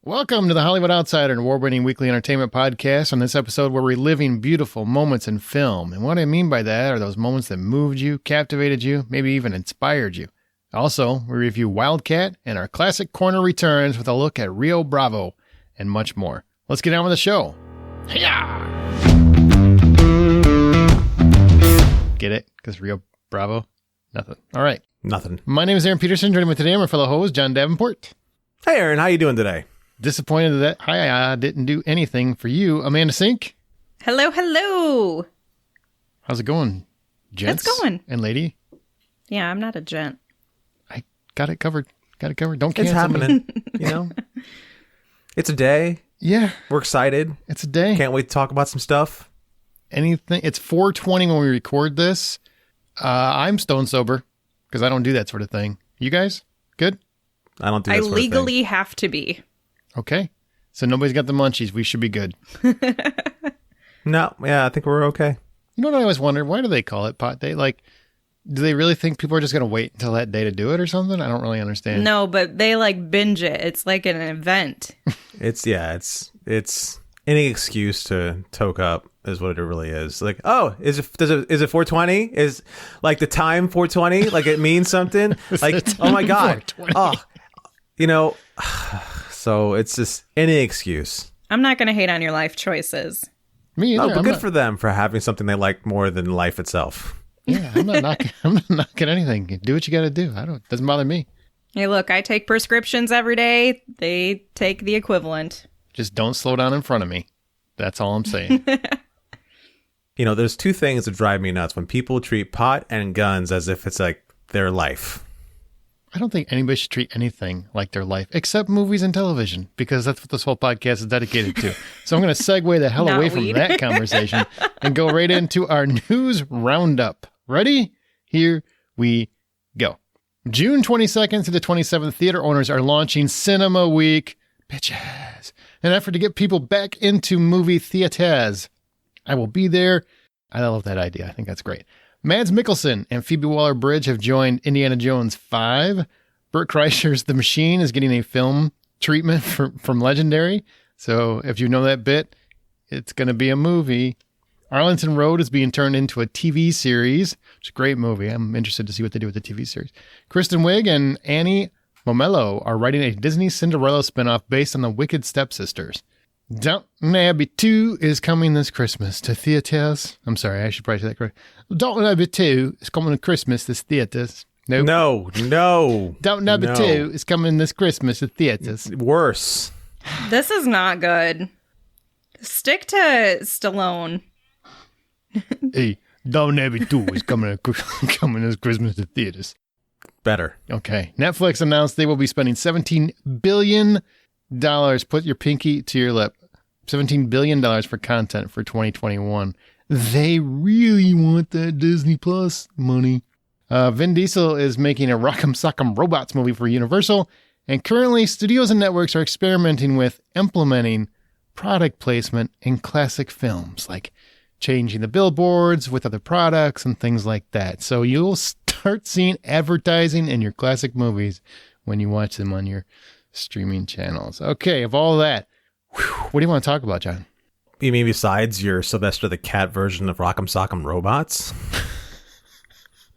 Welcome to the Hollywood Outsider, an award-winning weekly entertainment podcast. On this episode, we're reliving beautiful moments in film. And what I mean by that are those moments that moved you, captivated you, maybe even inspired you. Also, we review Wildcat, and our classic corner returns with a look at Rio Bravo, and much more. Let's get on with the show. Hiya! Get it? Because Rio Bravo? Nothing. All right. Nothing. My name is Aaron Peterson. Joining me today, my fellow host, John Davenport. Hey, Aaron. How you doing today? Disappointed that I didn't do anything for you, Amanda Sink. Hello, hello. How's it going, gents? It's going. And lady? Yeah, I'm not a gent. I got it covered. Don't cancel It's happening. me. You know? It's a day. Yeah. We're excited. It's a day. Can't wait to talk about some stuff. Anything. It's 4:20 when we record this. I'm stone sober because I don't do that sort of thing. You guys? Good? I don't do that I sort of legally thing. have to be. Okay. So nobody's got the munchies. We should be good. No, yeah, I think we're okay. You know what I always wondered? Why do they call it pot day? Like, do they really think people are just going to wait until that day to do it or something? I don't really understand. No, but they like binge it. It's like an event. It's any excuse to toke up is what it really is. Like, oh, is it 4:20? Is like the time 4:20? Like it means something? Like, oh my God. 4:20. Oh, you know, so it's just any excuse. I'm not going to hate on your life choices. Me either. Oh, but I'm good not- for them for having something they like more than life itself. Yeah, I'm not knocking. I'm not knocking anything. Do what you got to do. Doesn't bother me. Hey, look, I take prescriptions every day. They take the equivalent. Just don't slow down in front of me. That's all I'm saying. You know, there's two things that drive me nuts when people treat pot and guns as if it's like their life. I don't think anybody should treat anything like their life, except movies and television, because that's what this whole podcast is dedicated to. So I'm going to segue the hell Not away from weed. that conversation and go right into our news roundup. Ready? Here we go. June 22nd through the 27th, theater owners are launching Cinema Week. Bitches. An effort to get people back into movie theaters. I will be there. I love that idea. I think that's great. Mads Mikkelson and Phoebe Waller-Bridge have joined Indiana Jones 5. Burt Kreischer's The Machine is getting a film treatment from Legendary. So if you know that bit, it's going to be a movie. Arlington Road is being turned into a TV series. It's a great movie. I'm interested to see what they do with the TV series. Kristen Wiig and Annie Momelo are writing a Disney Cinderella spinoff based on the Wicked Stepsisters. Downton Abbey 2 is coming this Christmas to theaters. I'm sorry, I should probably say that correct. Downton Abbey 2 is coming to Christmas to theaters. Nope. No. Downton Abbey 2 is coming this Christmas to theaters. Worse. This is not good. Stick to Stallone. Hey, Downton Abbey 2 is coming this Christmas to theaters. Better. Okay. Netflix announced they will be spending $17 billion. Put your pinky to your lip. $17 billion for content for 2021. They really want that Disney Plus money. Vin Diesel is making a Rock'em Sock'em Robots movie for Universal, and currently studios and networks are experimenting with implementing product placement in classic films, like changing the billboards with other products and things like that. So you'll start seeing advertising in your classic movies when you watch them on your streaming channels. Okay, of all that, what do you want to talk about, John? You mean besides your Sylvester the Cat version of Rock'em Sock'em Robots?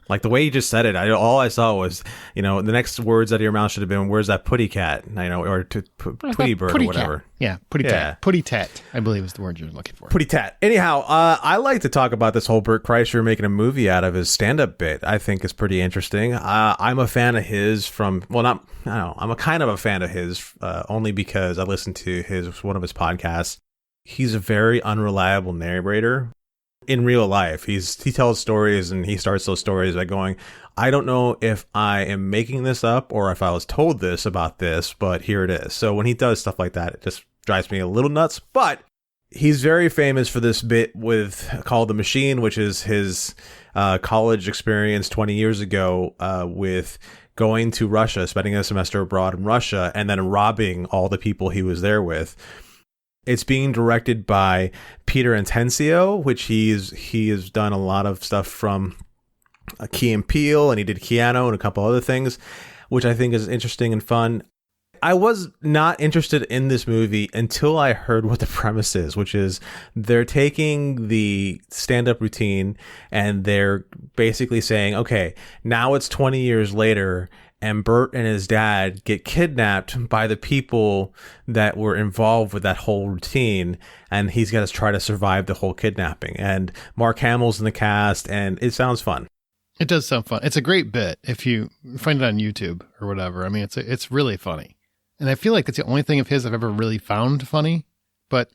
Like the way you just said it, all I saw was, the next words out of your mouth should have been, "Where's that putty cat?" Or Tweety Bird Putty or whatever. Cat. Yeah, putty tat. Putty tat, I believe is the word you're looking for. Putty tat. Anyhow, I like to talk about this whole Burt Kreischer making a movie out of his stand-up bit. I think is pretty interesting. I'm a fan of his I'm a kind of a fan of his only because I listened to one of his podcasts. He's a very unreliable narrator. In real life, he tells stories and he starts those stories by going, I don't know if I am making this up or if I was told this about this, but here it is. So when he does stuff like that, it just drives me a little nuts. But he's very famous for this bit called The Machine, which is his college experience 20 years ago with going to Russia, spending a semester abroad in Russia, and then robbing all the people he was there with. It's being directed by Peter Intencio, which he has done a lot of stuff from Key and Peele, and he did Keanu and a couple other things, which I think is interesting and fun. I was not interested in this movie until I heard what the premise is, which is they're taking the stand-up routine and they're basically saying, okay, now it's 20 years later and Bert and his dad get kidnapped by the people that were involved with that whole routine, and he's got to try to survive the whole kidnapping. And Mark Hamill's in the cast, and it sounds fun. It does sound fun. It's a great bit if you find it on YouTube or whatever. I mean, it's really funny. And I feel like that's the only thing of his I've ever really found funny, but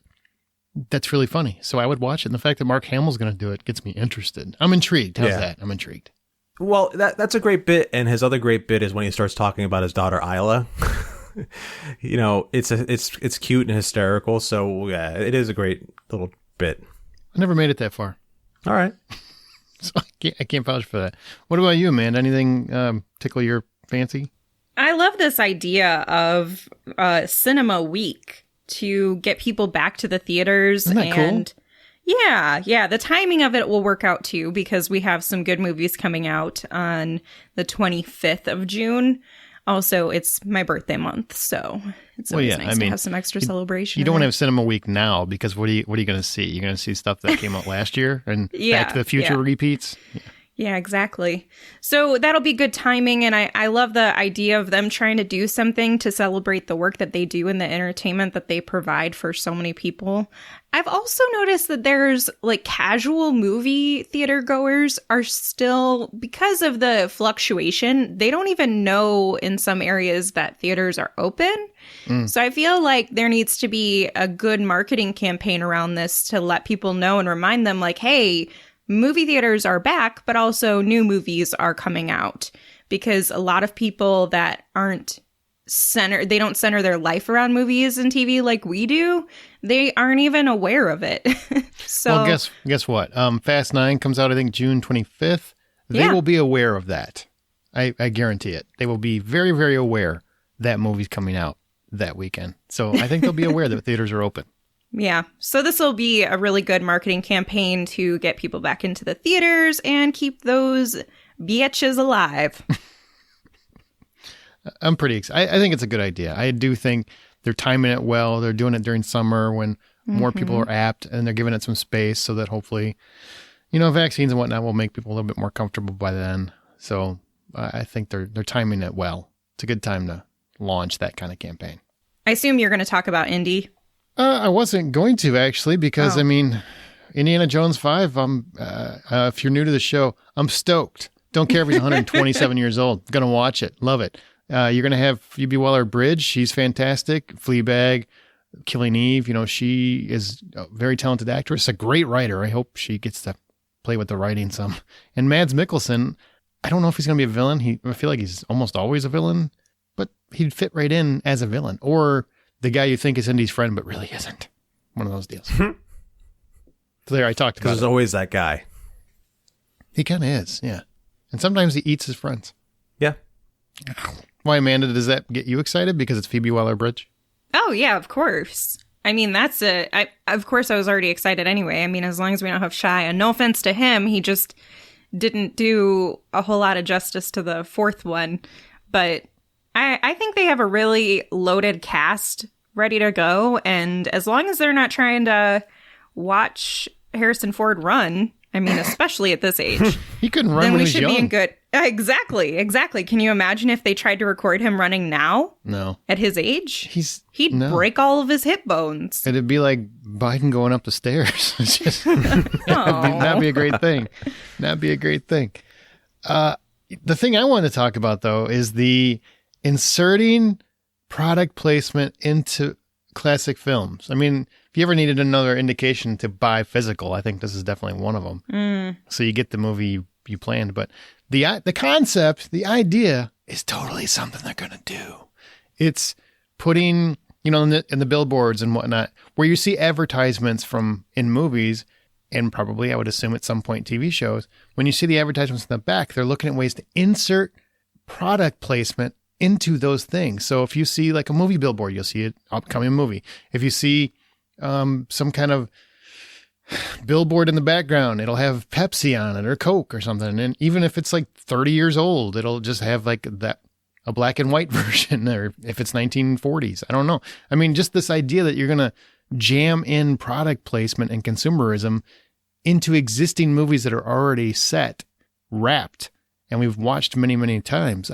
that's really funny. So I would watch it. And the fact that Mark Hamill's going to do it gets me interested. I'm intrigued. How's that? I'm intrigued. Well, that's a great bit. And his other great bit is when he starts talking about his daughter, Isla. You know, it's cute and hysterical. So yeah, it is a great little bit. I never made it that far. All right. So I can't vouch for that. What about you, Amanda? Anything tickle your fancy? I love this idea of Cinema Week to get people back to the theaters. Isn't that cool? Yeah. The timing of it will work out too, because we have some good movies coming out on the 25th of June. Also, it's my birthday month, so it's always nice to have some extra celebration. You don't want to have Cinema Week now, because what are you going to see? You're going to see stuff that came out last year and Back to the Future repeats? Yeah, exactly. So that'll be good timing. And I love the idea of them trying to do something to celebrate the work that they do and the entertainment that they provide for so many people. I've also noticed that there's like casual movie theater goers are still, because of the fluctuation, they don't even know in some areas that theaters are open. So I feel like there needs to be a good marketing campaign around this to let people know and remind them like, hey, movie theaters are back, but also new movies are coming out, because a lot of people that they don't center their life around movies and TV like we do. They aren't even aware of it. So, well, guess what? Fast 9 comes out, I think, June 25th. They will be aware of that. I guarantee it. They will be very, very aware that movie's coming out that weekend. So I think they'll be aware that theaters are open. Yeah. So this will be a really good marketing campaign to get people back into the theaters and keep those bitches alive. I'm pretty excited. I think it's a good idea. I do think they're timing it well. They're doing it during summer when more people are apt, and they're giving it some space so that hopefully, vaccines and whatnot will make people a little bit more comfortable by then. So I think they're timing it well. It's a good time to launch that kind of campaign. I assume you're going to talk about Indy. I wasn't going to, actually, because, Indiana Jones 5, if you're new to the show, I'm stoked. Don't care if he's 127 years old. Going to watch it. Love it. You're going to have Phoebe Waller-Bridge. She's fantastic. Fleabag, Killing Eve. She is a very talented actress, a great writer. I hope she gets to play with the writing some. And Mads Mikkelsen, I don't know if he's going to be a villain. I feel like he's almost always a villain, but he'd fit right in as a villain. Or the guy you think is Indy's friend, but really isn't. One of those deals. So there, I talked about it. There's always that guy. He kind of is, yeah. And sometimes he eats his friends. Yeah. Why, Amanda, does that get you excited? Because it's Phoebe Waller-Bridge? Oh, yeah, of course. I mean, of course I was already excited anyway. I mean, as long as we don't have Shia. No offense to him, he just didn't do a whole lot of justice to the fourth one. But I think they have a really loaded cast ready to go. And as long as they're not trying to watch Harrison Ford run, I mean, especially at this age. He couldn't run when he was young. Then we should be in good. Exactly. Can you imagine if they tried to record him running now? No. At his age? He'd no. break all of his hip bones. It'd be like Biden going up the stairs. It's just that'd be a great thing. That'd be a great thing. The thing I wanted to talk about, though, is the inserting product placement into classic films. I mean, if you ever needed another indication to buy physical, I think this is definitely one of them. So you get the movie you planned, but the concept, the idea is totally something they're going to do. It's putting, in the billboards and whatnot, where you see advertisements in movies, and probably I would assume at some point TV shows, when you see the advertisements in the back, they're looking at ways to insert product placement into those things. So if you see like a movie billboard, you'll see an upcoming movie. If you see some kind of billboard in the background, it'll have Pepsi on it or Coke or something. And even if it's like 30 years old, it'll just have like that a black and white version, or if it's 1940s. I don't know. I mean, just this idea that you're going to jam in product placement and consumerism into existing movies that are already set, wrapped, and we've watched many, many times.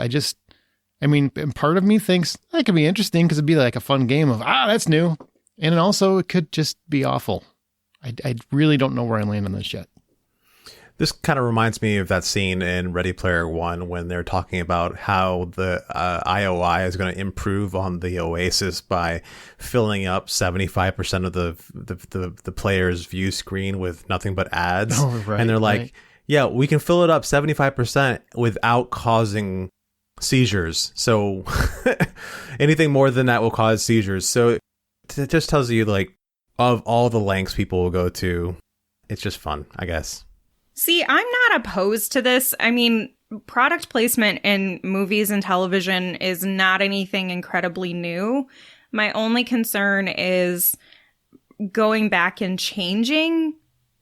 And part of me thinks that could be interesting because it'd be like a fun game of, that's new. And also it could just be awful. I really don't know where I land on this yet. This kind of reminds me of that scene in Ready Player One when they're talking about how the IOI is going to improve on the Oasis by filling up 75% of the player's view screen with nothing but ads. Oh, right, and they're like, right. yeah, we can fill it up 75% without causing seizures. So anything more than that will cause seizures. So it just tells you, like, of all the lengths people will go to, it's just fun, I guess. See, I'm not opposed to this. I mean, product placement in movies and television is not anything incredibly new. My only concern is going back and changing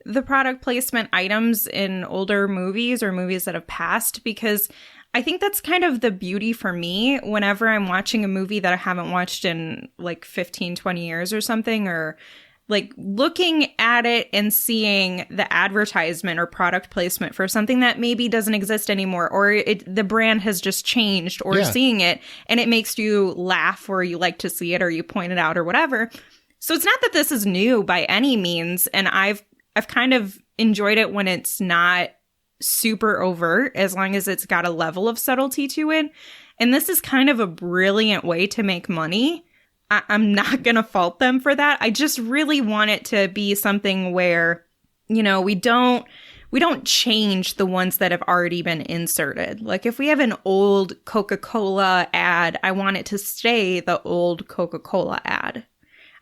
the product placement items in older movies or movies that have passed, because I think that's kind of the beauty for me whenever I'm watching a movie that I haven't watched in like 15, 20 years or something, or like looking at it and seeing the advertisement or product placement for something that maybe doesn't exist anymore, or the brand has just changed, or seeing it and it makes you laugh, or you like to see it, or you point it out or whatever. So it's not that this is new by any means. And I've kind of enjoyed it when it's not super overt, as long as it's got a level of subtlety to it. And this is kind of a brilliant way to make money. I'm not going to fault them for that. I just really want it to be something where, you know, we don't change the ones that have already been inserted. Like if we have an old Coca-Cola ad, I want it to stay the old Coca-Cola ad.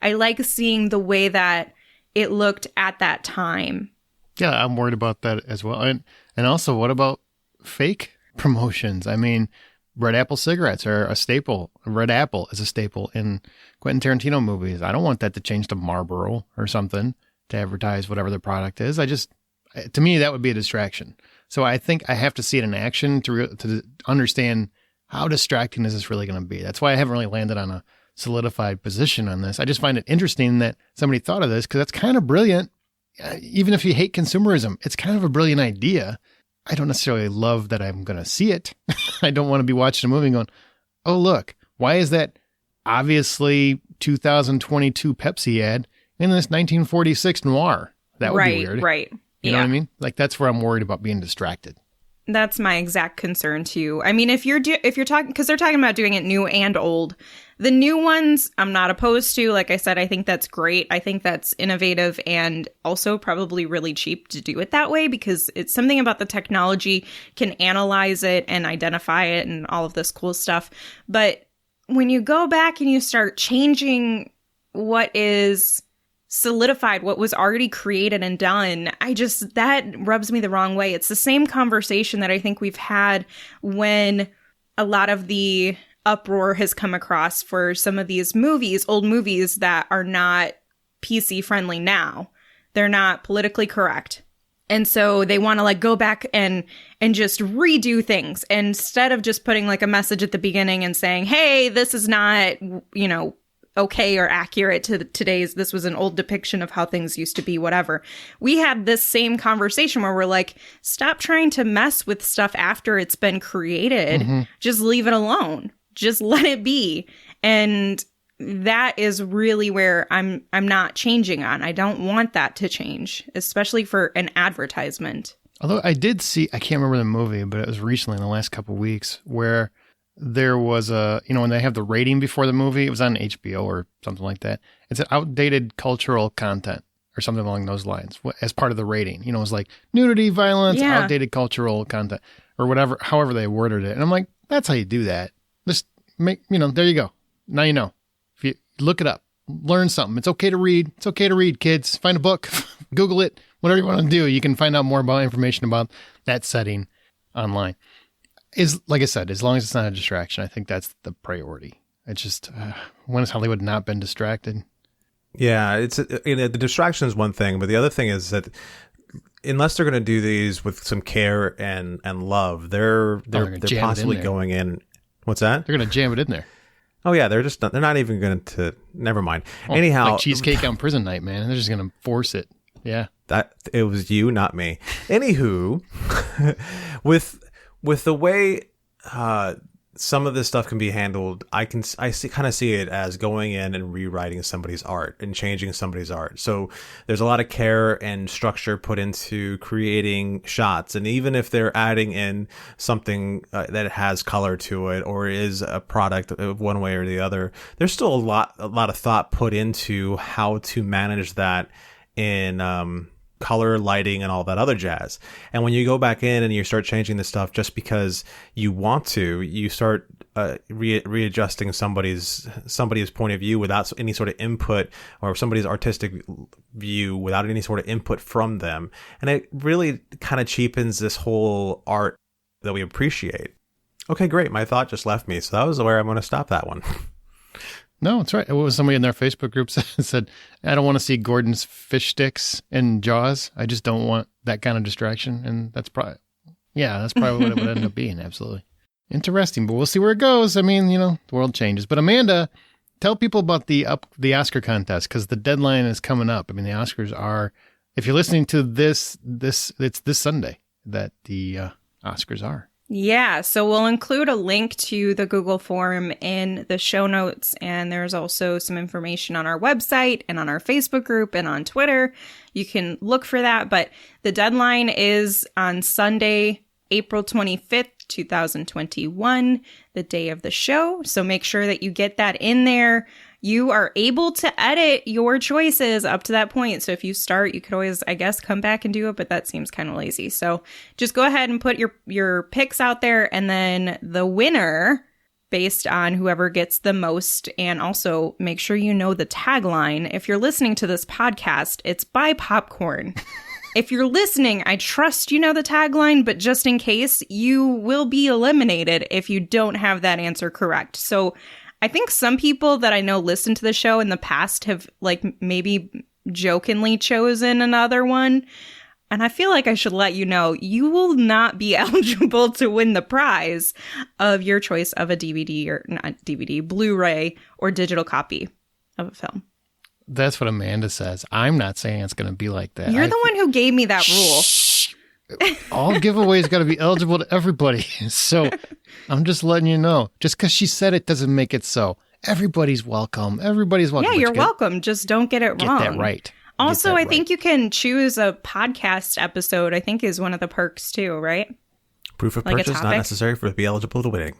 I like seeing the way that it looked at that time. Yeah, I'm worried about that as well. And also, what about fake promotions? I mean, Red Apple cigarettes are a staple. Red Apple is a staple in Quentin Tarantino movies. I don't want that to change to Marlboro or something to advertise whatever the product is. To me, that would be a distraction. So I think I have to see it in action to understand how distracting is this really going to be. That's why I haven't really landed on a solidified position on this. I just find it interesting that somebody thought of this, because that's kind of brilliant. Even if you hate consumerism, it's kind of a brilliant idea. I don't necessarily love that I'm going to see it. I don't want to be watching a movie and going, oh, look, why is that obviously 2022 Pepsi ad in this 1946 noir? That would be weird. Right. You know what I mean? Like, that's where I'm worried about being distracted. That's my exact concern too. I mean, if you're talking, because they're talking about doing it new and old, the new ones I'm not opposed to. Like I said, I think that's great. I think that's innovative and also probably really cheap to do it that way, because it's something about the technology can analyze it and identify it and all of this cool stuff. But when you go back and you start changing what is solidified, what was already created and done, that rubs me the wrong way. It's the same conversation that I think we've had when a lot of the uproar has come across for some of these movies, old movies that are not PC friendly now. They're not politically correct. And so they want to like go back and just redo things instead of just putting like a message at the beginning and saying, hey, this is not, you know, okay or accurate to today's, this was an old depiction of how things used to be, whatever. We had this same conversation where we're like, stop trying to mess with stuff after it's been created. Mm-hmm. Just leave it alone. Just let it be. And that is really where I'm not changing on. I don't want that to change, especially for an advertisement. Although I did see, I can't remember the movie, but it was recently in the last couple of weeks where there was when they have the rating before the movie, it was on HBO or something like that. It's an outdated cultural content or something along those lines as part of the rating. You know, it's like nudity, violence, outdated cultural content or whatever, however they worded it. And I'm like, that's how you do that. Just make, there you go. Now you know. If you look it up, learn something. It's okay to read. It's okay to read, kids. Find a book, Google it, whatever you want to do. You can find out more about information about that setting online. Is like I said, as long as it's not a distraction, I think that's the priority. It's just when has Hollywood not been distracted? Yeah, it's the distraction is one thing, but the other thing is that unless they're going to do these with some care and love, they're possibly going in. What's that? They're going to jam it in there. Oh yeah, they're not even going to. Never mind. Oh, Anyhow, like cheesecake on prison night, man. They're just going to force it. Yeah, that it was you, not me. Anywho, with the way some of this stuff can be handled, I kind of see it as going in and rewriting somebody's art and changing somebody's art. So there's a lot of care and structure put into creating shots, and even if they're adding in something that has color to it or is a product of one way or the other, there's still a lot of thought put into how to manage that in color, lighting, and all that other jazz. And when you go back in and you start changing this stuff just because you want to, you start readjusting somebody's point of view without any sort of input, or somebody's artistic view without any sort of input from them. And it really kind of cheapens this whole art that we appreciate. Okay, great. My thought just left me. So that was where I'm going to stop that one. No, that's right. It was somebody in their Facebook group said, I don't want to see Gordon's fish sticks and Jaws. I just don't want that kind of distraction. And that's probably what it would end up being. Absolutely. Interesting, but we'll see where it goes. I mean, the world changes. But Amanda, tell people about the Oscar contest, because the deadline is coming up. I mean, the Oscars are, if you're listening to this, it's this Sunday that the Oscars are. Yeah, so we'll include a link to the Google form in the show notes, and there's also some information on our website and on our Facebook group and on Twitter. You can look for that, but the deadline is on Sunday, April 25th, 2021, the day of the show. So make sure that you get that in there. You are able to edit your choices up to that point. So if you start, you could always, I guess, come back and do it, but that seems kind of lazy. So just go ahead and put your picks out there, and then the winner, based on whoever gets the most, and also make sure you know the tagline. If you're listening to this podcast, it's Buy Popcorn. If you're listening, I trust you know the tagline, but just in case, you will be eliminated if you don't have that answer correct. So I think some people that I know listen to the show in the past have maybe jokingly chosen another one. And I feel like I should let you know, you will not be eligible to win the prize of your choice of a DVD, or not DVD, Blu-ray or digital copy of a film. That's what Amanda says. I'm not saying it's going to be like that. You're the one who gave me that rule. All giveaways got to be eligible to everybody. So I'm just letting you know. Just because she said it doesn't make it so. Everybody's welcome. Everybody's welcome. Yeah, you're welcome. Just don't get it wrong. Get that right. Also, I think you can choose a podcast episode, I think is one of the perks too, right? Proof of purchase not necessary for to be eligible to winning.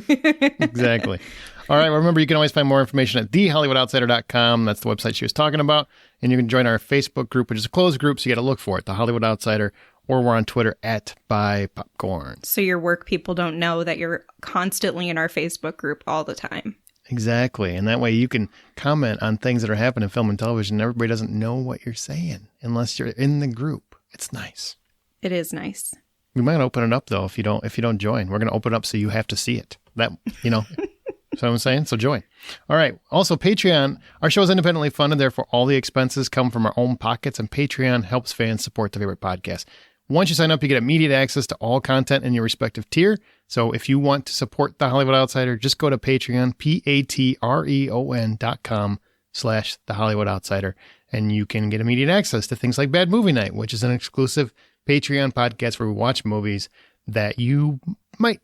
Exactly. All right. Well, remember, you can always find more information at thehollywoodoutsiders.com. That's the website she was talking about. And you can join our Facebook group, which is a closed group, so you got to look for it, The Hollywood Outsider, or we're on Twitter at Buy Popcorn. So your work people don't know that you're constantly in our Facebook group all the time. Exactly. And that way you can comment on things that are happening in film and television. Everybody doesn't know what you're saying unless you're in the group. It's nice. It is nice. We might open it up, though, if you don't join. We're going to open it up so you have to see it. That, That's what I'm saying. So join. All right. Also, Patreon. Our show is independently funded. Therefore, all the expenses come from our own pockets, and Patreon helps fans support the favorite podcast. Once you sign up, you get immediate access to all content in your respective tier. So if you want to support The Hollywood Outsider, just go to Patreon, patreon.com/The Hollywood Outsider, and you can get immediate access to things like Bad Movie Night, which is an exclusive Patreon podcast where we watch movies that you might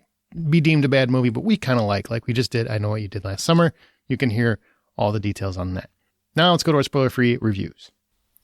be deemed a bad movie, but we kind of like we just did I Know What You Did Last Summer. You can hear all the details on that. Now let's go to our spoiler-free reviews.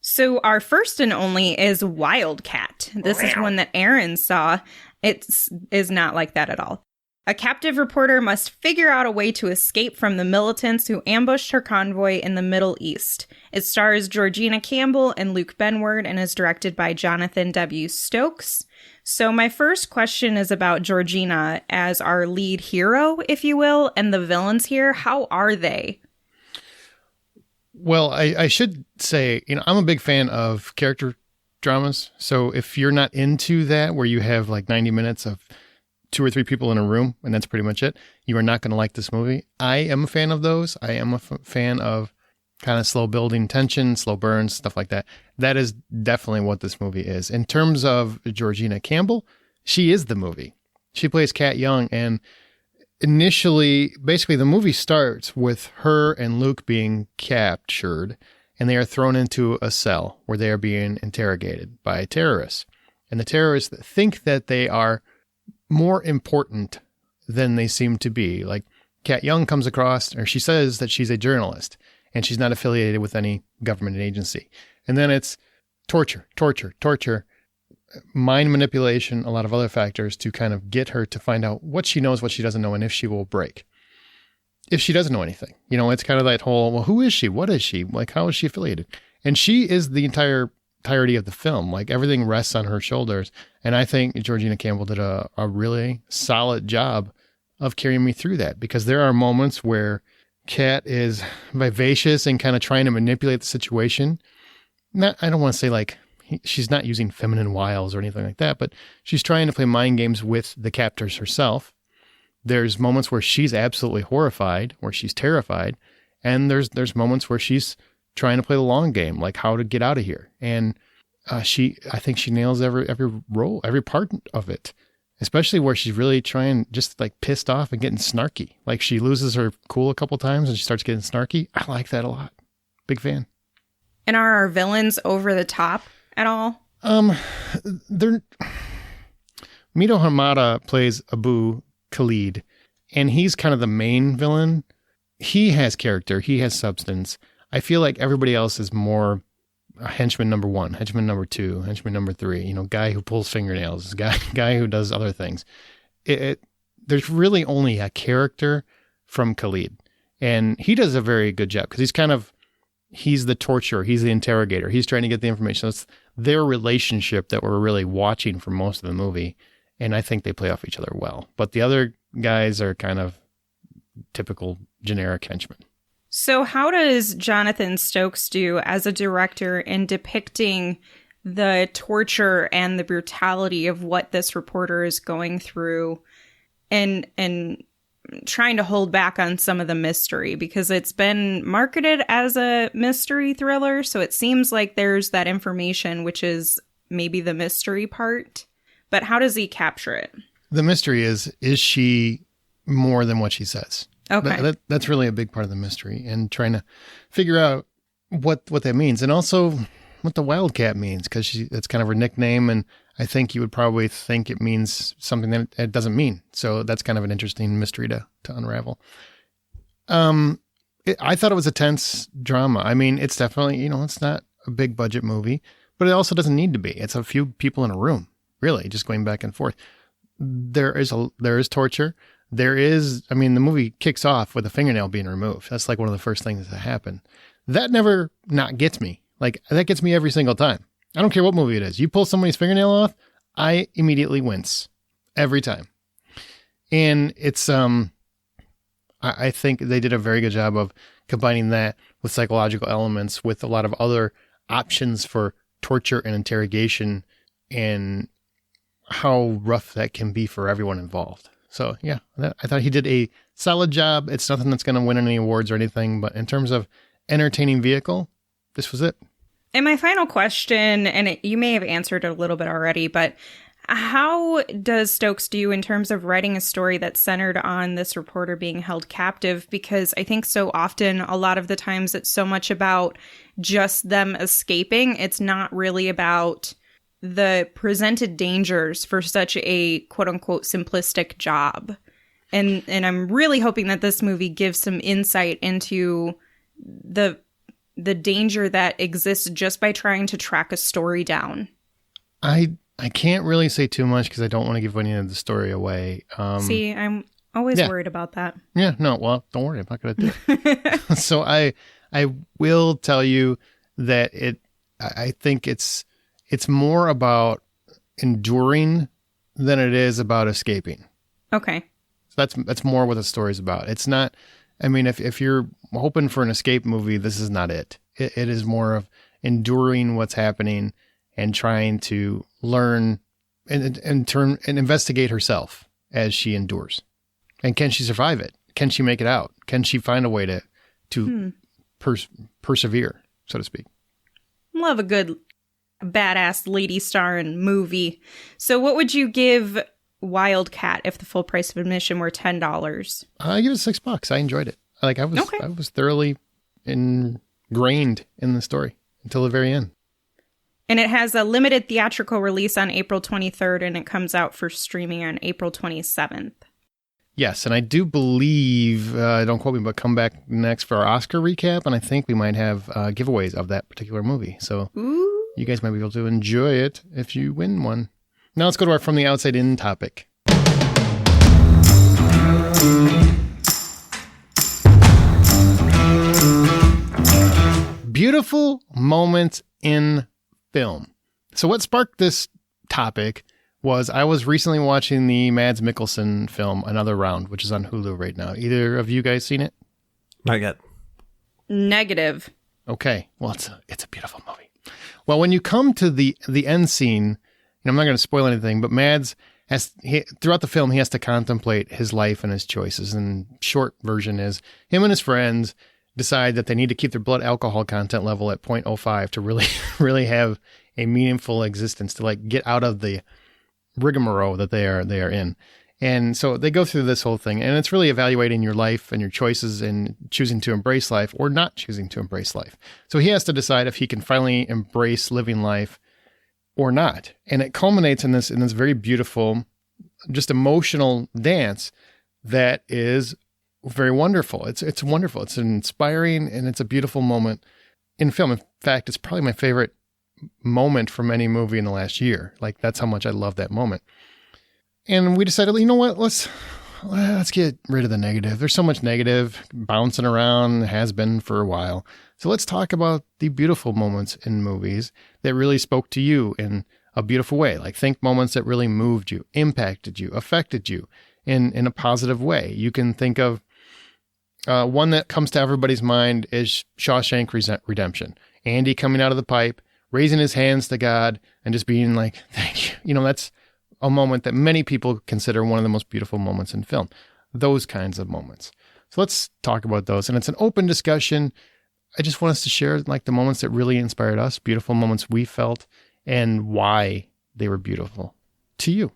So our first and only is Wildcat. This is one that Aaron saw. It is not like that at all. A captive reporter must figure out a way to escape from the militants who ambushed her convoy in the Middle East. It stars Georgina Campbell and Luke Benward and is directed by Jonathan W. Stokes. So my first question is about Georgina as our lead hero, if you will, and the villains here. How are they? Well, I should say, I'm a big fan of character dramas. So if you're not into that, where you have like 90 minutes of 2 or 3 people in a room, and that's pretty much it, you are not going to like this movie. I am a fan of those. I am a fan of kind of slow building tension, slow burns, stuff like that. That is definitely what this movie is. In terms of Georgina Campbell, she is the movie. She plays Kat Young, and initially, basically, the movie starts with her and Luke being captured, and they are thrown into a cell where they are being interrogated by terrorists. And the terrorists think that they are more important than they seem to be. Like, Kat Young comes across, or she says that she's a journalist, and she's not affiliated with any government agency. And then it's torture, mind manipulation, a lot of other factors to kind of get her to find out what she knows, what she doesn't know, and if she will break. If she doesn't know anything, it's kind of that whole, well, who is she? What is she? Like, how is she affiliated? And she is the entirety of the film. Like, everything rests on her shoulders. And I think Georgina Campbell did a really solid job of carrying me through that, because there are moments where Kat is vivacious and kind of trying to manipulate the situation. I don't want to say like she's not using feminine wiles or anything like that, but she's trying to play mind games with the captors herself. There's moments where she's absolutely horrified, where she's terrified, and there's moments where she's trying to play the long game, like how to get out of here. And I think she nails every role, every part of it, especially where she's really trying, just like pissed off and getting snarky. Like, she loses her cool a couple times and she starts getting snarky. I like that a lot. Big fan. And are our villains over the top at all? Mito Hamada plays Abu Khalid, and he's kind of the main villain. He has character. He has substance. I feel like everybody else is more henchman number 1, henchman number 2, henchman number 3, guy who pulls fingernails, guy who does other things. There's really only a character from Khalid, and he does a very good job, because he's the torturer, he's the interrogator, he's trying to get the information. It's their relationship that we're really watching for most of the movie, and I think they play off each other well. But the other guys are kind of typical generic henchmen. So how does Jonathan Stokes do as a director in depicting the torture and the brutality of what this reporter is going through, and trying to hold back on some of the mystery? Because it's been marketed as a mystery thriller, so it seems like there's that information, which is maybe the mystery part. But how does he capture it? The mystery is she more than what she says? Okay. That's really a big part of the mystery, and trying to figure out what that means, and also what the Wildcat means, because it's kind of her nickname, and I think you would probably think it means something that it doesn't mean. So that's kind of an interesting mystery to unravel. I thought it was a tense drama. I mean, it's definitely, it's not a big budget movie, but it also doesn't need to be. It's a few people in a room, really, just going back and forth. There is torture. The movie kicks off with a fingernail being removed. That's like one of the first things that happen. That never not gets me. Like, that gets me every single time. I don't care what movie it is. You pull somebody's fingernail off, I immediately wince every time. And it's, I think they did a very good job of combining that with psychological elements, with a lot of other options for torture and interrogation, and how rough that can be for everyone involved. So yeah, I thought he did a solid job. It's nothing that's going to win any awards or anything, but in terms of entertaining vehicle, this was it. And my final question, and you may have answered it a little bit already, but how does Stokes do in terms of writing a story that's centered on this reporter being held captive? Because I think so often, a lot of the times, it's so much about just them escaping. It's not really about the presented dangers for such a quote unquote simplistic job. And I'm really hoping that this movie gives some insight into the danger that exists just by trying to track a story down. I can't really say too much because I don't want to give any of the story away. See, I'm always worried about that. Yeah, no, well, don't worry. I'm not going to do it. So I will tell you that I think it's more about enduring than it is about escaping. Okay. So that's more what the story's about. It's not, if you're hoping for an escape movie, this is not it. It is more of enduring what's happening and trying to learn and investigate herself as she endures. And can she survive it? Can she make it out? Can she find a way to persevere, so to speak? Love a good badass lady star in movie. So what would you give Wildcat if the full price of admission were $10. I give it $6. I enjoyed it. Like I was thoroughly ingrained in the story until the very end. And it has a limited theatrical release on April 23rd, and it comes out for streaming on April 27th. Yes, and I do believe, don't quote me, but come back next for our Oscar recap, and I think we might have giveaways of that particular movie. So you guys might be able to enjoy it if you win one. Now let's go to our From the Outside In topic. Beautiful moments in film. So what sparked this topic was I was recently watching the Mads Mikkelson film, Another Round, which is on Hulu right now. Either of you guys seen it? Not yet. Negative. Okay. Well, it's a beautiful movie. Well, when you come to the end scene, I'm not going to spoil anything, but Mads throughout the film, he has to contemplate his life and his choices. And short version is him and his friends decide that they need to keep their blood alcohol content level at 0.05 to really have a meaningful existence, to like get out of the rigmarole that they are in. And so they go through this whole thing, and it's really evaluating your life and your choices and choosing to embrace life or not choosing to embrace life. So he has to decide if he can finally embrace living life or not. And it culminates in this very beautiful, just emotional dance that is very wonderful. It's wonderful. It's inspiring, and it's a beautiful moment in film. In fact, it's probably my favorite moment from any movie in the last year. Like, that's how much I love that moment. And we decided, you know what, let's get rid of the negative. There's so much negative bouncing around, has been for a while. So let's talk about the beautiful moments in movies that really spoke to you in a beautiful way. Like, think moments that really moved you, impacted you, affected you in a positive way. You can think of one that comes to everybody's mind is Shawshank Redemption. Andy coming out of the pipe, raising his hands to God, and just being like, thank you. That's a moment that many people consider one of the most beautiful moments in film. Those kinds of moments. So let's talk about those. And it's an open discussion. I just want us to share like the moments that really inspired us, beautiful moments we felt, and why they were beautiful to you.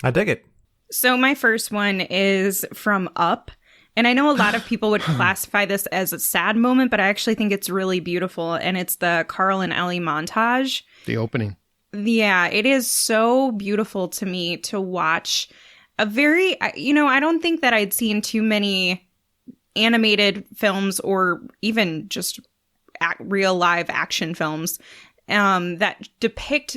I dig it. So my first one is from Up. And I know a lot of people would classify this as a sad moment, but I actually think it's really beautiful. And it's the Carl and Ellie montage. The opening. Yeah, it is so beautiful to me to watch a very, I don't think that I'd seen too many animated films or even just real live action films that depict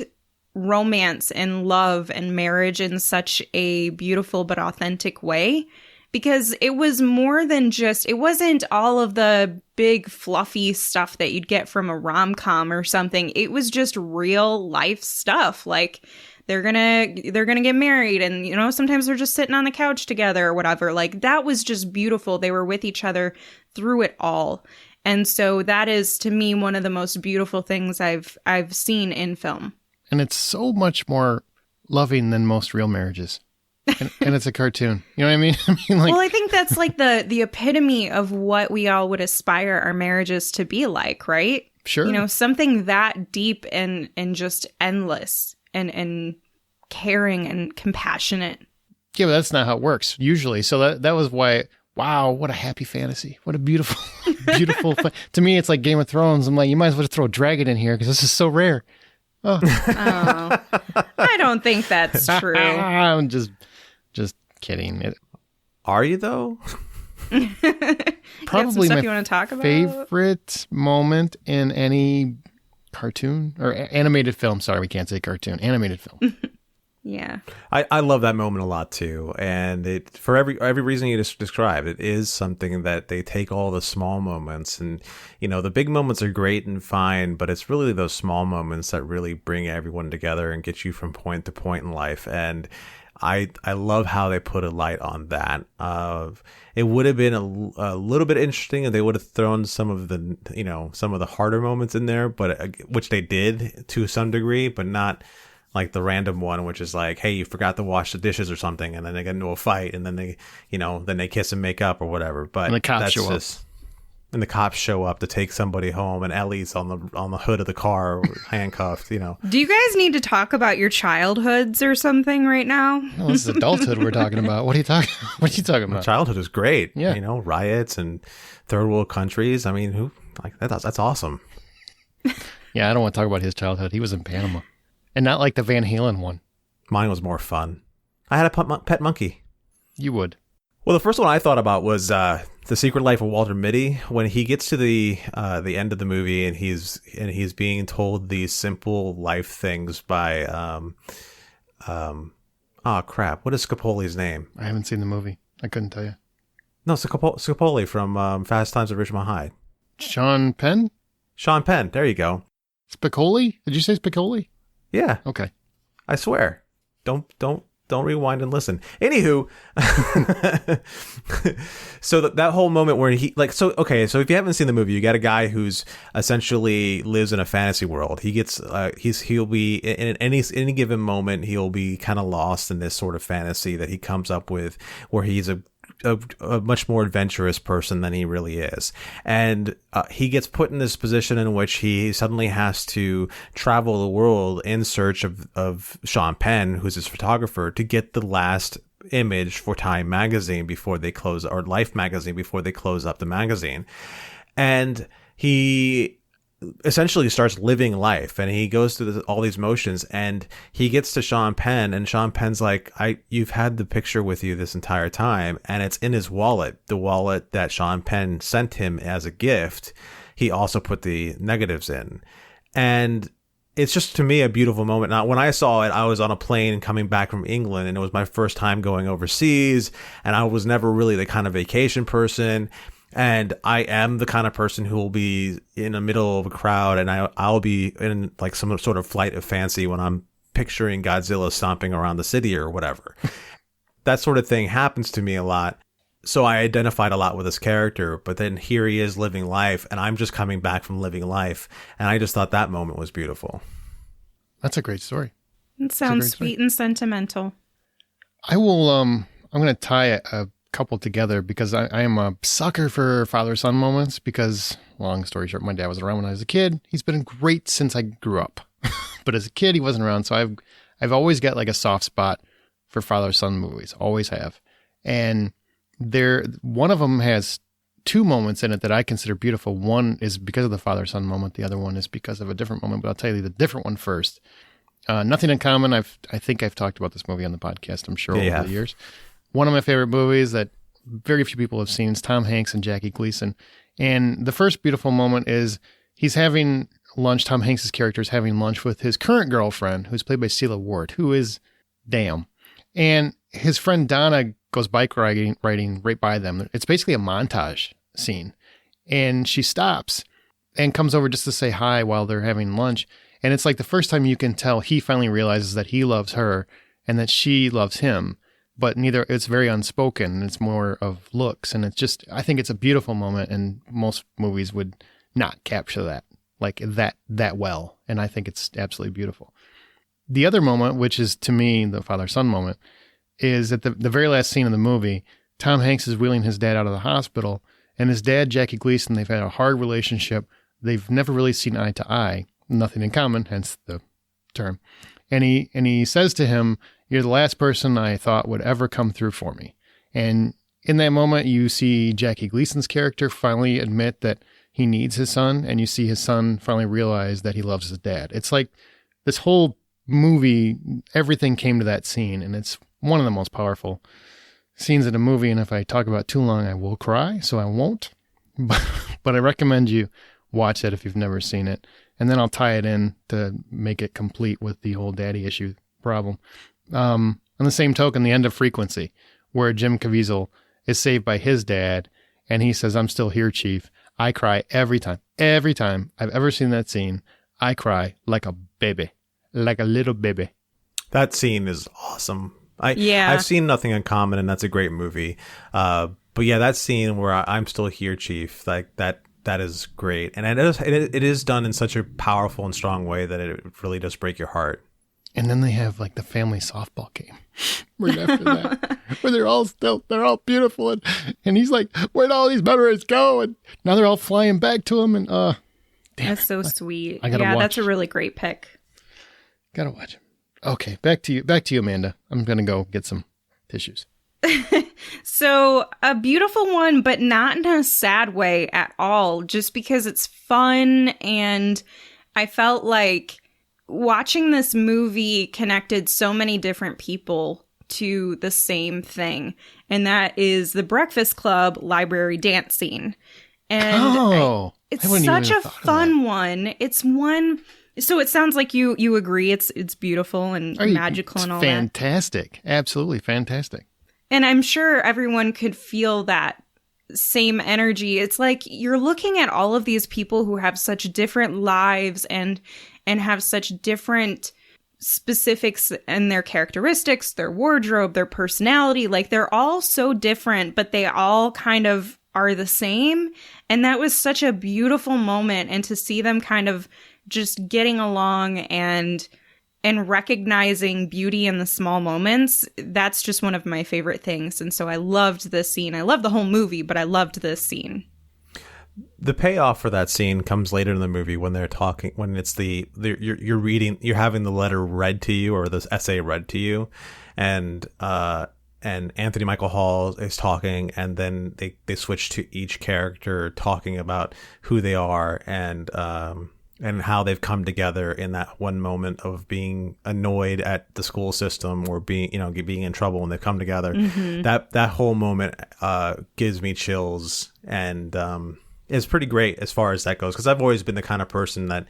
romance and love and marriage in such a beautiful but authentic way. Because it was more than just, it wasn't all of the big fluffy stuff that you'd get from a rom-com or something. It was just real life stuff. Like they're gonna get married, and sometimes they're just sitting on the couch together or whatever. Like that was just beautiful. They were with each other through it all. And so that is, to me, one of the most beautiful things I've seen in film. And it's so much more loving than most real marriages. And it's a cartoon. You know what I mean? Well, I think that's like the epitome of what we all would aspire our marriages to be like, right? Sure. Something that deep and just endless and caring and compassionate. Yeah, but that's not how it works usually. So that was why, wow, what a happy fantasy. What a beautiful, beautiful. To me, it's like Game of Thrones. I'm like, you might as well just throw a dragon in here because this is so rare. Oh. I don't think that's true. I'm just kidding. Are you though? Probably my you want to talk about? Favorite moment in any cartoon or animated film. Sorry, we can't say cartoon. Animated film. Yeah. I love that moment a lot too. And it, for every reason you just described, it is something that they take all the small moments, and, the big moments are great and fine, but it's really those small moments that really bring everyone together and get you from point to point in life. And I love how they put a light on that. It would have been a little bit interesting if they would have thrown some of the harder moments in there, but which they did to some degree, but not like the random one, which is like, hey, you forgot to wash the dishes or something, and then they get into a fight, and then they kiss and make up or whatever. But and the cops that's show just, and the cops show up to take somebody home, and Ellie's on the hood of the car, handcuffed. Do you guys need to talk about your childhoods or something right now? No, this is adulthood we're talking about. What are you talking about? Childhood is great. Yeah. Riots and third world countries. I mean, that's awesome. Yeah, I don't want to talk about his childhood. He was in Panama, and not like the Van Halen one. Mine was more fun. I had a pet monkey. You would. Well, the first one I thought about was The Secret Life of Walter Mitty. When he gets to the end of the movie and he's being told these simple life things by crap, what is Scapoli's name? I haven't seen the movie. I couldn't tell you. No, Scapoli from Fast Times at Ridgemont High. Sean Penn? Sean Penn. There you go. Spicoli? Did you say Spicoli? Yeah. Okay. I swear. Don't rewind and listen. Anywho, so that whole moment where so if you haven't seen the movie, you got a guy who's essentially lives in a fantasy world. He gets he'll be in any given moment, he'll be kind of lost in this sort of fantasy that he comes up with, where he's a much more adventurous person than he really is. And he gets put in this position in which he suddenly has to travel the world in search of Sean Penn, who's his photographer, to get the last image for Time magazine before they close, or Life magazine before they close up the magazine. And he essentially starts living life, and he goes through all these motions, and he gets to Sean Penn, and Sean Penn's like, you've had the picture with you this entire time, and it's in his wallet, the wallet that Sean Penn sent him as a gift. He also put the negatives in, and it's just, to me, a beautiful moment. Now, when I saw it, I was on a plane coming back from England, and it was my first time going overseas, and I was never really the kind of vacation person. And I am the kind of person who will be in the middle of a crowd, and I'll be in like some sort of flight of fancy when I'm picturing Godzilla stomping around the city or whatever. That sort of thing happens to me a lot. So I identified a lot with this character, but then here he is living life, and I'm just coming back from living life. And I just thought that moment was beautiful. That's a great story. It sounds sweet and sentimental. I will, I'm going to tie a couple together because I am a sucker for father-son moments because, long story short, my dad was around when I was a kid. He's been great since I grew up. But as a kid, he wasn't around. So I've always got like a soft spot for father-son movies. Always have. And one of them has two moments in it that I consider beautiful. One is because of the father-son moment. The other one is because of a different moment. But I'll tell you the different one first. Nothing in Common. I think I've talked about this movie on the podcast, I'm sure, over the years. One of my favorite movies that very few people have seen is Tom Hanks and Jackie Gleason. And the first beautiful moment is he's having lunch. Tom Hanks' character is having lunch with his current girlfriend, who's played by Celia Ward, who is damn. And his friend Donna goes bike riding right by them. It's basically a montage scene. And she stops and comes over just to say hi while they're having lunch. And it's like the first time you can tell he finally realizes that he loves her and that she loves him. But it's very unspoken. It's more of looks. And it's just, I think it's a beautiful moment. And most movies would not capture that like that well. And I think it's absolutely beautiful. The other moment, which is to me the father-son moment, is at the very last scene of the movie. Tom Hanks is wheeling his dad out of the hospital. And his dad, Jackie Gleason, they've had a hard relationship. They've never really seen eye to eye. Nothing in common, hence the term. And he says to him, "You're the last person I thought would ever come through for me." And in that moment, you see Jackie Gleason's character finally admit that he needs his son, and you see his son finally realize that he loves his dad. It's like this whole movie, everything came to that scene, and it's one of the most powerful scenes in a movie. And if I talk about it too long, I will cry, so I won't. But I recommend you watch it if you've never seen it. And then I'll tie it in to make it complete with the whole daddy issue problem. On the same token, the end of Frequency, where Jim Caviezel is saved by his dad, and he says, "I'm still here, Chief." I cry every time I've ever seen that scene. I cry like a baby, like a little baby. That scene is awesome. I've seen Nothing Uncommon, and that's a great movie. But yeah, that scene where I'm still here, Chief, like that is great. And it is done in such a powerful and strong way that it really does break your heart. And then they have like the family softball game right after that, where they're all beautiful. And he's like, where'd all these memories go? And now they're all flying back to him. And damn, that's so sweet. I gotta watch. That's a really great pick. Gotta watch. Okay, back to you, Amanda. I'm gonna go get some tissues. So a beautiful one, but not in a sad way at all, just because it's fun. And I felt like watching this movie connected so many different people to the same thing. And that is the Breakfast Club library dance scene. And it's such a fun one. It's one. So it sounds like you agree. It's beautiful and magical and all fantastic. Absolutely fantastic. And I'm sure everyone could feel that same energy. It's like you're looking at all of these people who have such different lives and have such different specifics in their characteristics, their wardrobe, their personality. Like they're all so different, but they all kind of are the same. And that was such a beautiful moment. And to see them kind of just getting along and recognizing beauty in the small moments, that's just one of my favorite things. And so I loved this scene. I love the whole movie, but I loved this scene. The payoff for that scene comes later in the movie when they're talking, when it's you're having the letter read to you or this essay read to you, and Anthony Michael Hall is talking, and then they switch to each character talking about who they are and how they've come together in that one moment of being annoyed at the school system or being in trouble, when they come together. Mm-hmm. That whole moment gives me chills, and it's pretty great as far as that goes, because I've always been the kind of person that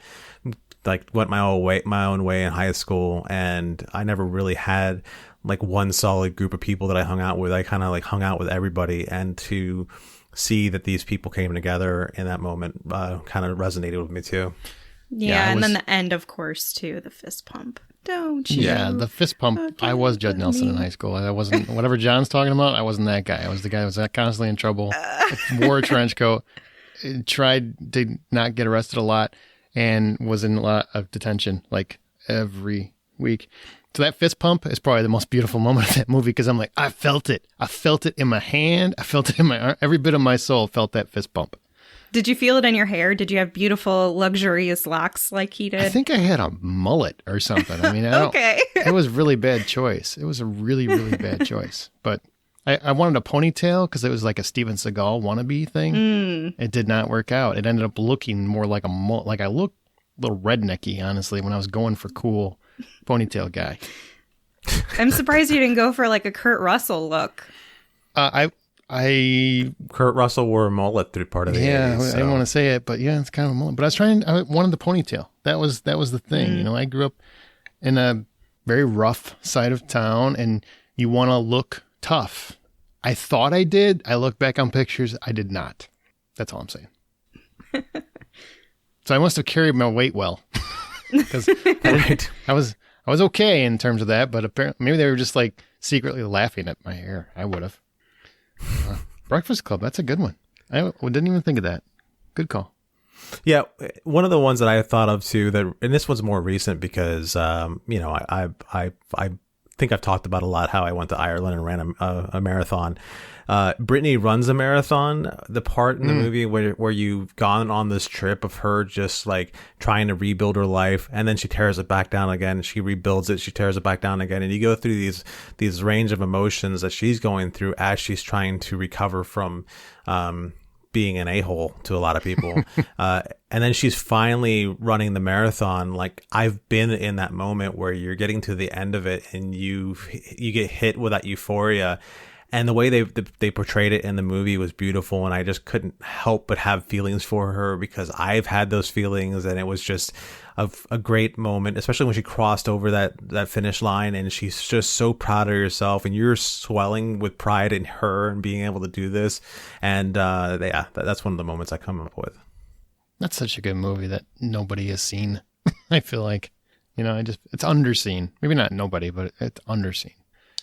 like went my own way in high school, and I never really had like one solid group of people that I hung out with. I kind of like hung out with everybody, and to see that these people came together in that moment kind of resonated with me too. Yeah, and then the end, of course, too, the fist pump. Don't you? Yeah, the fist pump. I was Judd Nelson in high school. I wasn't, whatever John's talking about, I wasn't that guy. I was the guy who was constantly in trouble, wore a trench coat, tried to not get arrested a lot, and was in a lot of detention like every week. So that fist pump is probably the most beautiful moment of that movie, because I'm like, I felt it. I felt it in my hand. I felt it in my arm. Every bit of my soul felt that fist pump. Did you feel it in your hair? Did you have beautiful, luxurious locks like he did? I think I had a mullet or something. I mean, okay. It was a really bad choice. It was a really, really bad choice. But I wanted a ponytail because it was like a Steven Seagal wannabe thing. It did not work out. It ended up looking more like a mullet. Like I looked a little rednecky, honestly, when I was going for cool ponytail guy. I'm surprised you didn't go for like a Kurt Russell look. Kurt Russell wore a mullet through part of the 80s. I didn't want to say it, but yeah, it's kind of a mullet. But I wanted the ponytail. That was the thing. I grew up in a very rough side of town, and you want to look tough. I thought I did. I look back on pictures. I did not. That's all I'm saying. So I must have carried my weight well, because I was okay in terms of that. But apparently, maybe they were just like secretly laughing at my hair. I would have. Breakfast Club, that's a good one. I didn't even think of that. Good call. Yeah, one of the ones that I thought of too, and this one's more recent because I think I've talked about a lot how I went to Ireland and ran a marathon. Brittany runs a marathon. The part in the movie where you've gone on this trip of her just like trying to rebuild her life, and then she tears it back down again. She rebuilds it. She tears it back down again, and you go through these range of emotions that she's going through as she's trying to recover from being an a-hole to a lot of people. And then she's finally running the marathon. Like, I've been in that moment where you're getting to the end of it and you get hit with that euphoria. And the way they portrayed it in the movie was beautiful. And I just couldn't help but have feelings for her, because I've had those feelings, and it was just a great moment, especially when she crossed over that finish line, and she's just so proud of herself, and you're swelling with pride in her and being able to do this. And that's one of the moments I come up with. That's such a good movie that nobody has seen. I feel like, it's underseen. Maybe not nobody, but it's underseen.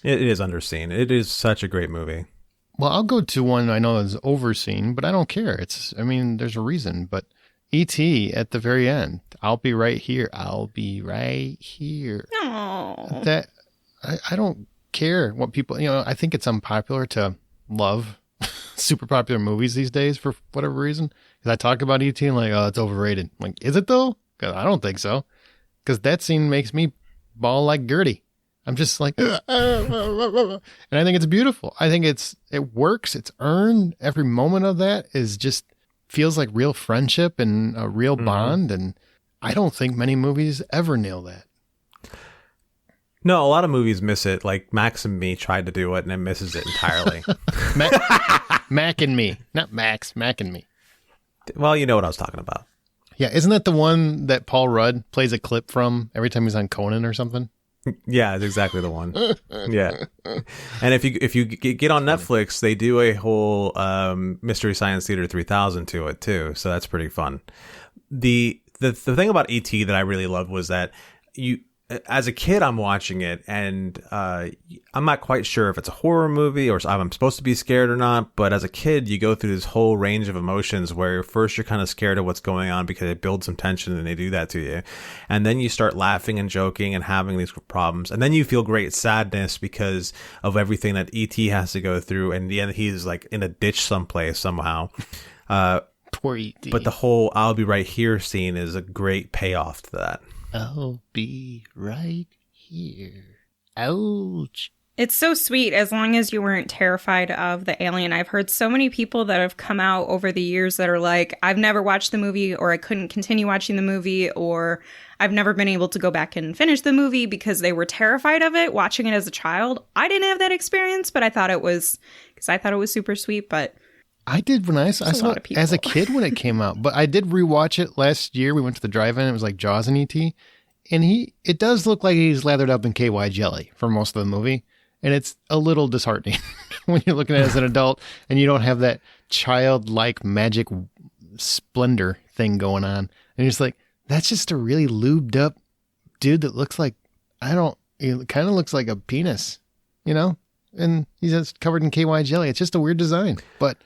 It is underseen. It is such a great movie. Well, I'll go to one I know is overseen, but I don't care. There's a reason. But E.T. at the very end. I'll be right here. I'll be right here. Oh. That I don't care what people, I think it's unpopular to love super popular movies these days for whatever reason. Because I talk about E.T. and like, oh, it's overrated. I'm like, is it though? Because I don't think so. Because that scene makes me bawl like Gertie. I'm just like, and I think it's beautiful. I think it works. It's earned. Every moment of that is just feels like real friendship and a real bond. And I don't think many movies ever nail that. No, a lot of movies miss it. Like Max and Me tried to do it and it misses it entirely. Mac and Me, not Max, Mac and Me. Well, you know what I was talking about. Yeah, isn't that the one that Paul Rudd plays a clip from every time he's on Conan or something? Yeah, it's exactly the one. Yeah, and if you get on Netflix, they do a whole Mystery Science Theater 3000 to it too, so that's pretty fun. The thing about ET that I really loved was that as a kid, I'm watching it, and I'm not quite sure if it's a horror movie or if I'm supposed to be scared or not. But as a kid, you go through this whole range of emotions where first you're kind of scared of what's going on because it builds some tension and they do that to you. And then you start laughing and joking and having these problems. And then you feel great sadness because of everything that E.T. has to go through. And in the end, he's like in a ditch someplace somehow. Poor E.T. But the whole I'll be right here scene is a great payoff to that. I'll be right here. Ouch. It's so sweet as long as you weren't terrified of the alien. I've heard so many people that have come out over the years that are like, I've never watched the movie, or I couldn't continue watching the movie, or I've never been able to go back and finish the movie because they were terrified of it watching it as a child. I didn't have that experience, but I thought it was super sweet. But I did when I saw it as a kid when it came out, but I did rewatch it last year. We went to the drive-in. It was like Jaws and E.T. And it does look like he's lathered up in KY jelly for most of the movie. And it's a little disheartening when you're looking at it as an adult and you don't have that childlike magic splendor thing going on. And you're just like, that's just a really lubed up dude that looks like, it kind of looks like a penis, and he's just covered in KY jelly. It's just a weird design, but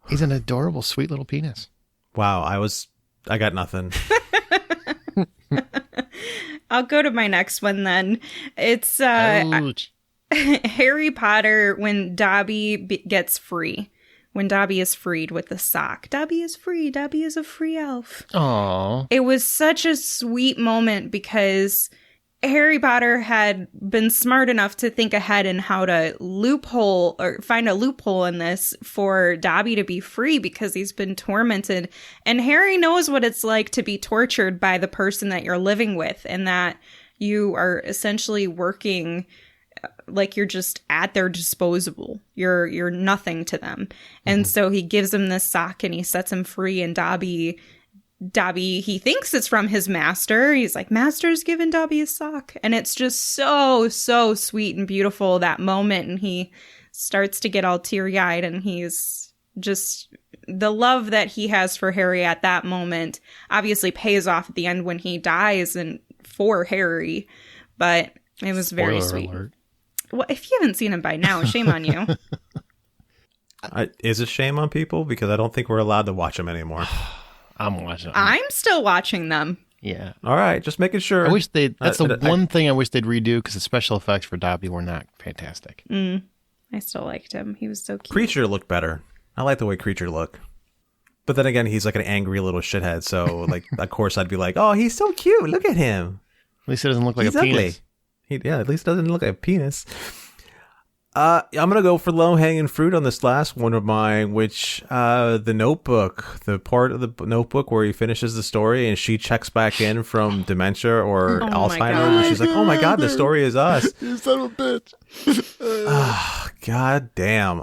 he's an adorable, sweet little penis. Wow, I got nothing. I'll go to my next one then. It's Harry Potter when Dobby gets free. When Dobby is freed with the sock. Dobby is free. Dobby is a free elf. Aww. It was such a sweet moment because Harry Potter had been smart enough to think ahead in how to find a loophole in this for Dobby to be free because he's been tormented. And Harry knows what it's like to be tortured by the person that you're living with, and that you are essentially working like you're just at their disposal. You're nothing to them. And so he gives him this sock and he sets him free, and Dobby, he thinks it's from his master. He's like, Master's given Dobby a sock. And it's just so, so sweet and beautiful, that moment. And he starts to get all teary-eyed, and he's just, the love that he has for Harry at that moment obviously pays off at the end when he dies and for Harry. But it was very sweet. Alert. Well, if you haven't seen him by now, shame on you. Is it shame on people? Because I don't think we're allowed to watch them anymore. I'm watching them. I'm still watching them. Yeah. All right. Just making sure. I wish that's the one thing I wish they'd redo, because the special effects for Dobby were not fantastic. I still liked him. He was so cute. Creature looked better. I like the way Creature looked. But then again, he's like an angry little shithead. So, like, of course, I'd be like, oh, he's so cute. Look at him. At least he doesn't look like he's a penis. Ugly. At least doesn't look like a penis. I'm going to go for low-hanging fruit on this last one of mine, which the Notebook, the part of the Notebook where he finishes the story and she checks back in from dementia or Alzheimer's, and she's like, oh my God, the story is us. You son of a bitch. God damn.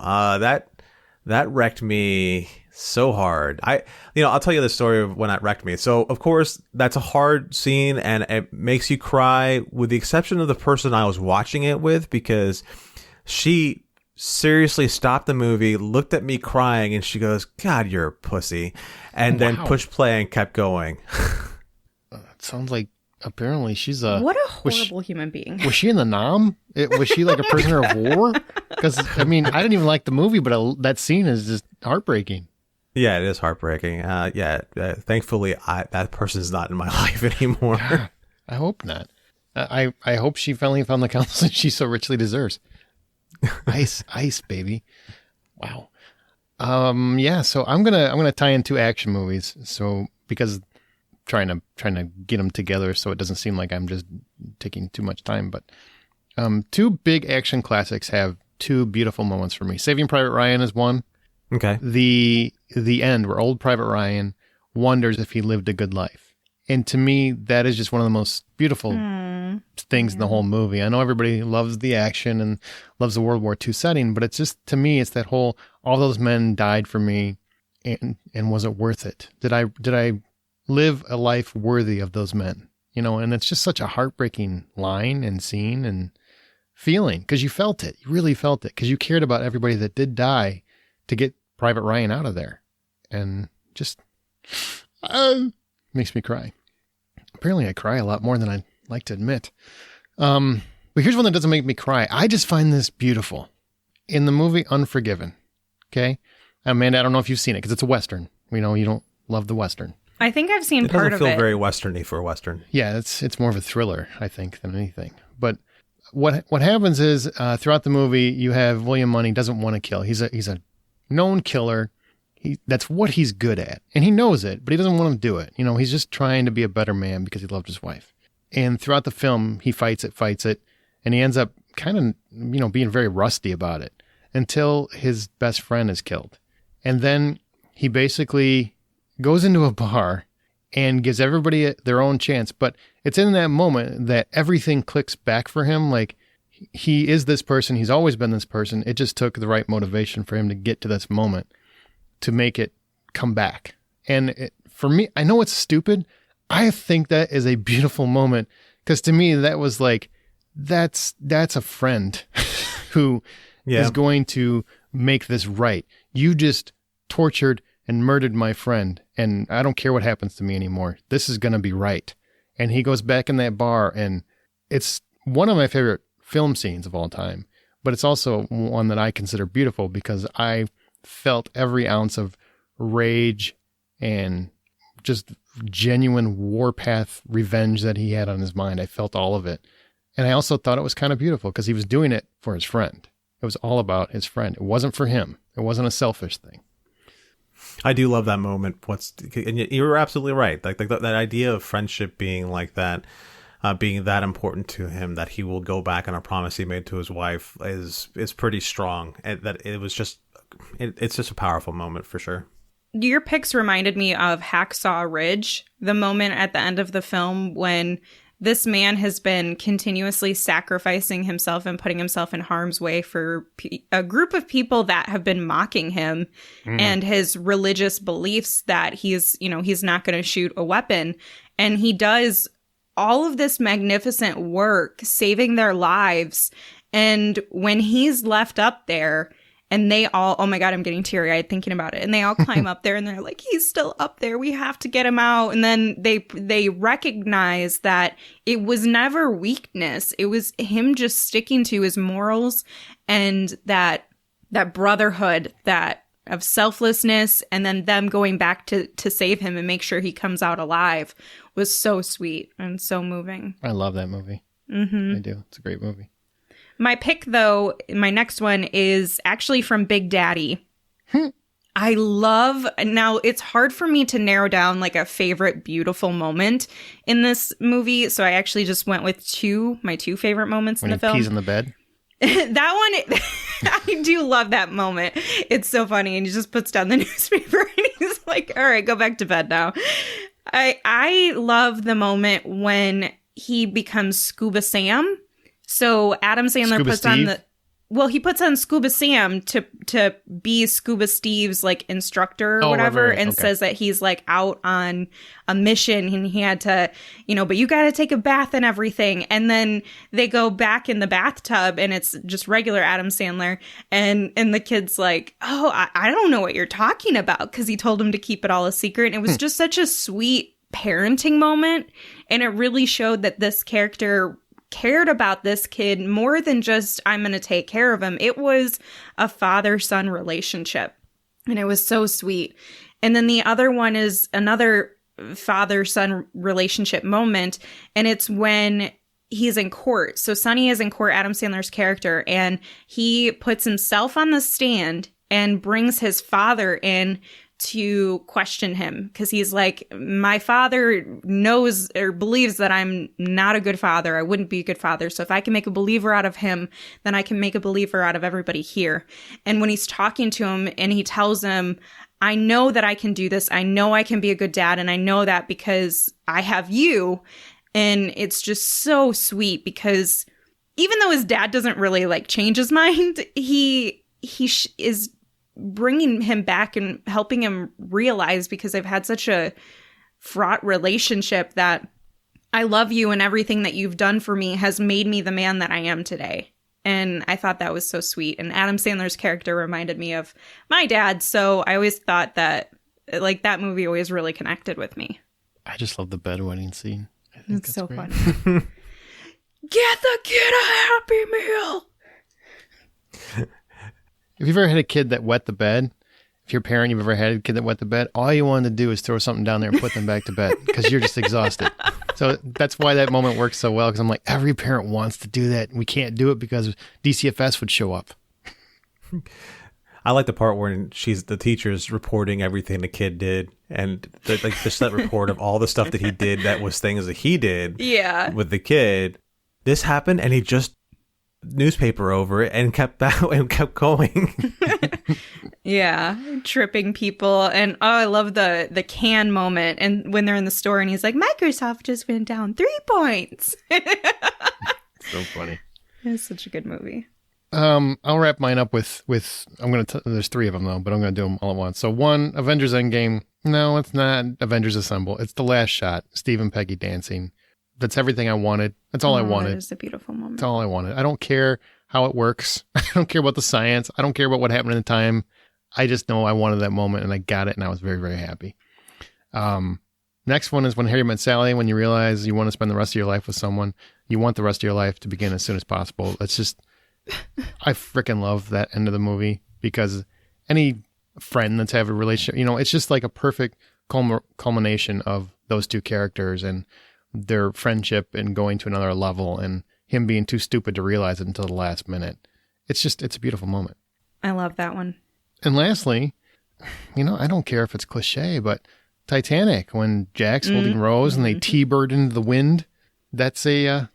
That wrecked me so hard. I'll tell you the story of when that wrecked me. So, of course, that's a hard scene and it makes you cry, with the exception of the person I was watching it with, because she seriously stopped the movie, looked at me crying, and she goes, God, you're a pussy. And then pushed play and kept going. It sounds like apparently she's a... What a horrible human being. Was she in the Nam? Was she like a prisoner of war? Because, I mean, I didn't even like the movie, but that scene is just heartbreaking. Yeah, it is heartbreaking. Thankfully, that person's not in my life anymore. I hope not. I hope she finally found the counselor she so richly deserves. Ice, baby. Wow. Yeah. So I'm gonna tie in two action movies. So because trying to get them together, so it doesn't seem like I'm just taking too much time. But two big action classics have two beautiful moments for me. Saving Private Ryan is one. Okay. The end where old Private Ryan wonders if he lived a good life. And to me, that is just one of the most beautiful things in the whole movie. I know everybody loves the action and loves the World War II setting, but it's just, to me, it's that whole, all those men died for me, and was it worth it? Did I live a life worthy of those men? You know, and it's just such a heartbreaking line and scene and feeling, because you felt it. You really felt it, because you cared about everybody that did die to get Private Ryan out of there. And just makes me cry. Apparently I cry a lot more than I'd like to admit. But here's one that doesn't make me cry. I just find this beautiful. In the movie Unforgiven, okay? Amanda, I don't know if you've seen it, because it's a Western. We know you don't love the Western. I think I've seen part of it. It doesn't feel very Western-y for a Western. Yeah, it's more of a thriller, I think, than anything. But what happens is, throughout the movie, you have William Munny doesn't want to kill. He's a known killer. That's what he's good at. And he knows it, but he doesn't want to do it. You know, he's just trying to be a better man because he loved his wife. And throughout the film, he fights it, and he ends up kind of, you know, being very rusty about it until his best friend is killed. And then he basically goes into a bar and gives everybody their own chance. But it's in that moment that everything clicks back for him. Like, he is this person. He's always been this person. It just took the right motivation for him to get to this moment to make it come back. And for me, I know it's stupid. I think that is a beautiful moment, because to me, that was like, that's a friend who is going to make this right. You just tortured and murdered my friend, and I don't care what happens to me anymore. This is going to be right. And he goes back in that bar, and it's one of my favorite film scenes of all time, but it's also one that I consider beautiful because I felt every ounce of rage and just genuine warpath revenge that he had on his mind. I felt all of it. And I also thought it was kind of beautiful because he was doing it for his friend. It was all about his friend. It wasn't for him. It wasn't a selfish thing. I do love that moment. And you were absolutely right. Like that idea of friendship being like that, being that important to him, that he will go back on a promise he made to his wife is pretty strong. And that it was just, it's just a powerful moment for sure. Your picks reminded me of Hacksaw Ridge, the moment at the end of the film when this man has been continuously sacrificing himself and putting himself in harm's way for a group of people that have been mocking him and his religious beliefs that he's not going to shoot a weapon. And he does all of this magnificent work, saving their lives. And when he's left up there, and they all, oh my God, I'm getting teary-eyed thinking about it. And they all climb up there and they're like, he's still up there. We have to get him out. And then they recognize that it was never weakness. It was him just sticking to his morals and that brotherhood, that of selflessness, and then them going back to save him and make sure he comes out alive was so sweet and so moving. I love that movie. I do. It's a great movie. My pick, though, my next one is actually from Big Daddy. I love, now it's hard for me to narrow down like a favorite beautiful moment in this movie. So I actually just went with my two favorite moments in the film. When he pees in the bed? That one, I do love that moment. It's so funny. And he just puts down the newspaper and he's like, all right, go back to bed now. I love the moment when he becomes Scuba Sam. So Adam Sandler puts on Scuba Sam to be Scuba Steve's like instructor or whatever, right. And says that he's like out on a mission and he had to, but you got to take a bath and everything. And then they go back in the bathtub and it's just regular Adam Sandler. And the kid's like, oh, I don't know what you're talking about, because he told him to keep it all a secret. And it was just such a sweet parenting moment. And it really showed that this character cared about this kid more than just, I'm going to take care of him. It was a father-son relationship. And it was so sweet. And then the other one is another father-son relationship moment. And it's when he's in court. So Sonny is in court, Adam Sandler's character, and he puts himself on the stand and brings his father in to question him because he's like, my father knows or believes that I'm not a good father. I wouldn't be a good father. So if I can make a believer out of him, then I can make a believer out of everybody here. And when he's talking to him and he tells him, I know that I can do this. I know I can be a good dad. And I know that because I have you. And it's just so sweet because even though his dad doesn't really like change his mind, he is bringing him back and helping him realize, because I've had such a fraught relationship, that I love you and everything that you've done for me has made me the man that I am today. And I thought that was so sweet. And Adam Sandler's character reminded me of my dad. So I always thought that like that movie always really connected with me. I just love the bedwetting scene. I think It's so great. funny. Get the kid a Happy Meal. If you've ever had a kid that wet the bed, if you're a parent, you've ever had a kid that wet the bed, all you wanted to do is throw something down there and put them back to bed because you're just exhausted. So that's why that moment works so well, because I'm like, every parent wants to do that. And we can't do it because DCFS would show up. I like the part where the teacher's reporting everything the kid did, and just that report of all the stuff that he did that was things that he did with the kid. This happened, and he just newspaper over it and kept going. Yeah, tripping people. And I love the can moment, and when they're in the store and he's like, Microsoft just went down 3 points. So funny. It's such a good movie. I'll wrap mine up with there's 3 of them though, but I'm going to do them all at once. So 1, Avengers Endgame. No, it's not Avengers Assemble. It's the last shot. Steve and Peggy dancing. That's everything I wanted. That's all I wanted. It's a beautiful moment. That's all I wanted. I don't care how it works. I don't care about the science. I don't care about what happened in the time. I just know I wanted that moment and I got it and I was very, very happy. Next one is When Harry Met Sally. When you realize you want to spend the rest of your life with someone, you want the rest of your life to begin as soon as possible. It's just, I freaking love that end of the movie because any friend that's have a relationship, it's just like a perfect culmination of those 2 characters and their friendship and going to another level and him being too stupid to realize it until the last minute. It's a beautiful moment. I love that one. And lastly, I don't care if it's cliche, but Titanic, when Jack's holding Rose and they T-bird into the wind, that's a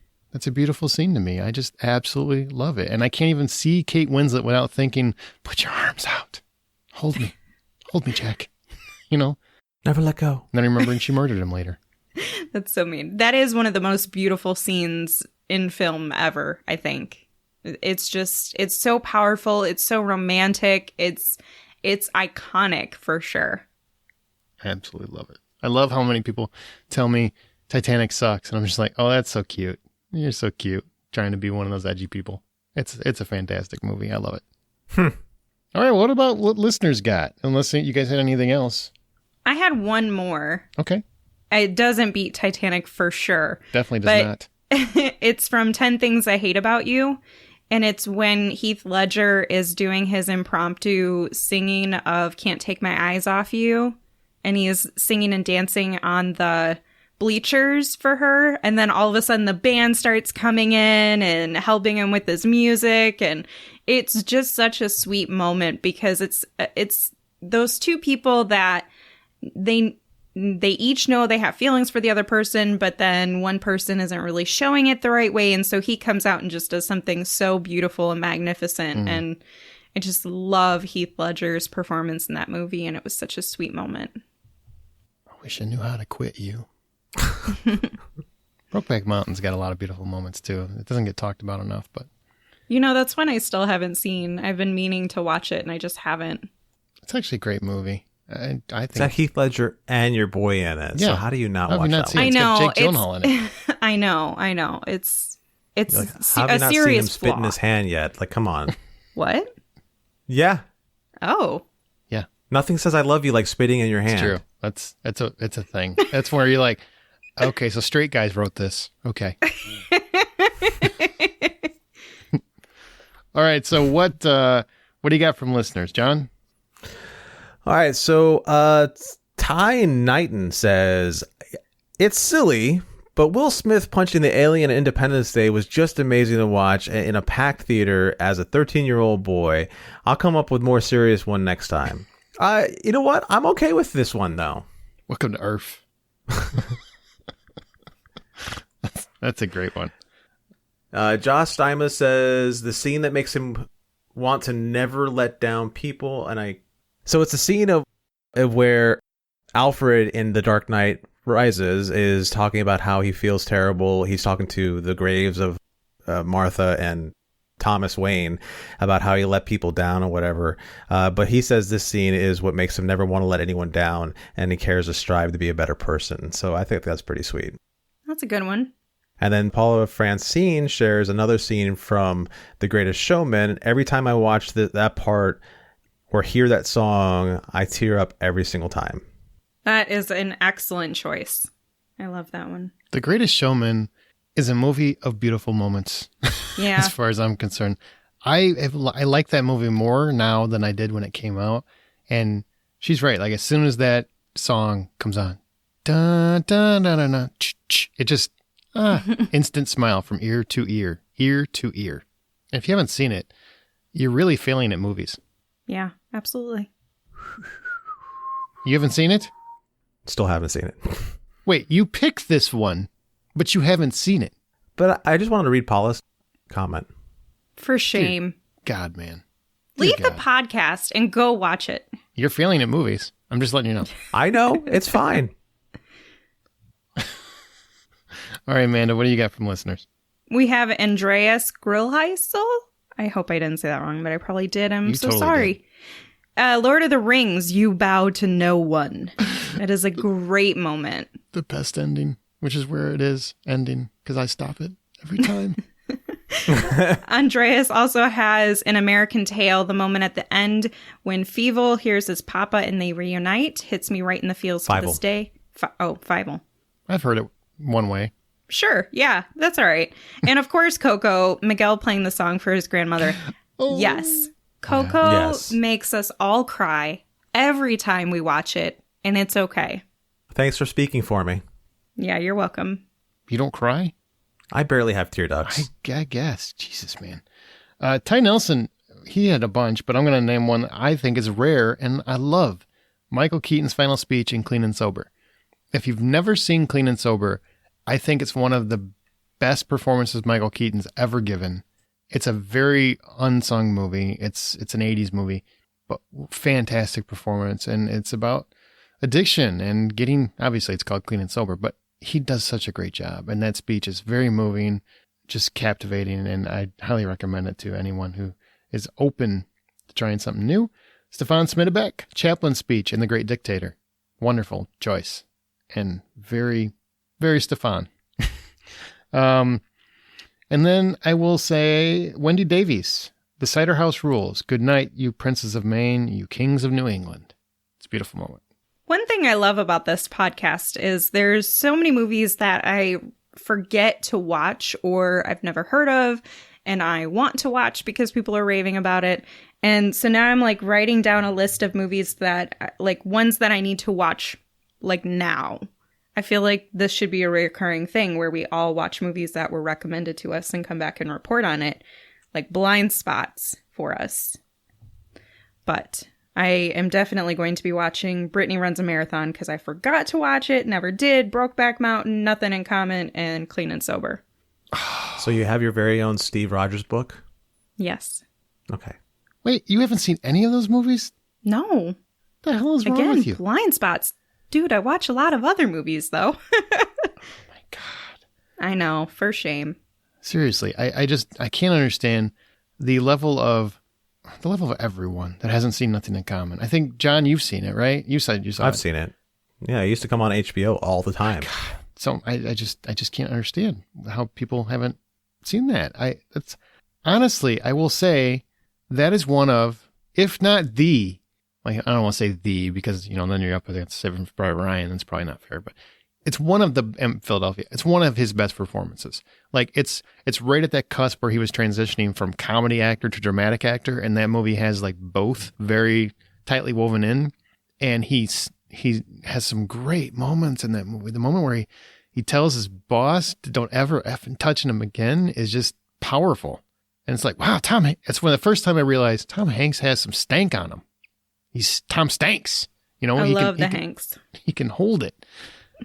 beautiful scene to me. I just absolutely love it. And I can't even see Kate Winslet without thinking, put your arms out. Hold me, Jack. Never let go. And then remembering she murdered him later. That's so mean. That is one of the most beautiful scenes in film ever, I think. It's so powerful. It's so romantic. It's iconic for sure. I absolutely love it. I love how many people tell me Titanic sucks. And I'm just like, oh, that's so cute. You're so cute. Trying to be one of those edgy people. It's a fantastic movie. I love it. All right. What about what listeners got? Unless you guys had anything else. I had one more. Okay. It doesn't beat Titanic for sure. Definitely does not. It's from 10 Things I Hate About You. And it's when Heath Ledger is doing his impromptu singing of Can't Take My Eyes Off You. And he is singing and dancing on the bleachers for her. And then all of a sudden the band starts coming in and helping him with his music. And it's just such a sweet moment because it's those 2 people that they each know they have feelings for the other person, but then one person isn't really showing it the right way. And so he comes out and just does something so beautiful and magnificent. And I just love Heath Ledger's performance in that movie. And it was such a sweet moment. I wish I knew how to quit you. Brokeback Mountain's got a lot of beautiful moments too. It doesn't get talked about enough, but that's one I still haven't seen. I've been meaning to watch it and I just haven't. It's actually a great movie. I think it's got Heath Ledger and your boy in it. Yeah. So how do you not watch that one? I know. It's got Jake Gyllenhaal in it. I know. It's like, how have you not seen him spit in his hand yet? Like, come on. What? Yeah. Oh. Yeah. Nothing says I love you like spitting in your hand. It's true. It's a thing. That's where you're like, okay, so straight guys wrote this. Okay. All right. So what do you got from listeners, John? All right, so Ty Knighton says, it's silly, but Will Smith punching the alien at Independence Day was just amazing to watch in a packed theater as a 13-year-old boy. I'll come up with more serious one next time. You know what? I'm okay with this one, though. Welcome to Earth. That's a great one. Josh Steima says, the scene that makes him want to never let down people. So it's a scene of where Alfred in The Dark Knight Rises is talking about how he feels terrible. He's talking to the graves of Martha and Thomas Wayne about how he let people down or whatever. But he says this scene is what makes him never want to let anyone down, and he cares to strive to be a better person. So I think that's pretty sweet. That's a good one. And then Paula Francine shares another scene from The Greatest Showman. Every time I watch that part or hear that song, I tear up every single time. That is an excellent choice. I love that one. The Greatest Showman is a movie of beautiful moments. Yeah. As far as I'm concerned. I like that movie more now than I did when it came out. And she's right. Like, as soon as that song comes on, dun, dun, dun, dun, dun, it just, instant smile from ear to ear, ear to ear. And if you haven't seen it, you're really failing at movies. Yeah, absolutely. You haven't seen it? Still haven't seen it. Wait, you picked this one, but you haven't seen it. But I just wanted to read Paula's comment. For shame. Dear God, man. Leave Dear the God. podcast and go watch it. You're failing at movies. I'm just letting you know. I know. It's fine. All right, Amanda, what do you got from listeners? We have Andreas Grillheisel. I hope I didn't say that wrong, but I probably did. I'm You so totally sorry. Lord of the Rings, you bow to no one. It is a great moment. The best ending, which is where it is ending, because I stop it every time. Andreas also has An American Tale, the moment at the end when Fievel hears his papa and they reunite. Hits me right in the feels to this day. Fievel. I've heard it one way. Sure. Yeah, that's all right. And of course, Coco, Miguel playing the song for his grandmother. Oh. Yes. Coco Yes. makes us all cry every time we watch it, and it's okay. Thanks for speaking for me. Yeah, you're welcome. You don't cry? I barely have tear ducts. I guess. Jesus, man. Ty Nelson, he had a bunch, but I'm going to name one that I think is rare and I love. Michael Keaton's final speech in Clean and Sober. If you've never seen Clean and Sober, I think it's one of the best performances Michael Keaton's ever given. It's a very unsung movie. It's an 80s movie, but fantastic performance. And it's about addiction and getting, obviously it's called Clean and Sober, but he does such a great job. And that speech is very moving, just captivating. And I highly recommend it to anyone who is open to trying something new. Stefan Smittebeck, Chaplin's speech in The Great Dictator. Wonderful choice. And very, very Stefan. And then I will say Wendy Davies, The Cider House Rules. Good night, you princes of Maine, you kings of New England. It's a beautiful moment. One thing I love about this podcast is there's so many movies that I forget to watch or I've never heard of and I want to watch because people are raving about it. And so now I'm like writing down a list of movies that like ones that I need to watch like now. I feel like this should be a recurring thing where we all watch movies that were recommended to us and come back and report on it, like blind spots for us. But I am definitely going to be watching Brittany Runs a Marathon because I forgot to watch it, never did, Brokeback Mountain, Nothing in Common, and Clean and Sober. So you have your very own Steve Rogers book? Yes. Okay. Wait, you haven't seen any of those movies? No. What the hell is wrong Again, with you? blind spots. Dude, I watch a lot of other movies, though. My God. I know, for shame. Seriously, I can't understand the level of everyone that hasn't seen Nothing in Common. I think, John, you've seen it, right? You said you saw it. I've seen it. Yeah, it used to come on HBO all the time. So I just can't understand how people haven't seen that. That's honestly, I will say that is one of, if not the, like, I don't want to say the because, then you're up against Saving Private Ryan. That's probably not fair, but it's one of Philadelphia. It's one of his best performances. Like it's right at that cusp where he was transitioning from comedy actor to dramatic actor. And that movie has like both very tightly woven in. And he has some great moments in that movie. The moment where he tells his boss to don't ever effing touch him again is just powerful. And it's like, wow, it's when the first time I realized Tom Hanks has some stank on him. He's Tom Stanks. You know, I love the Hanks. He can hold it.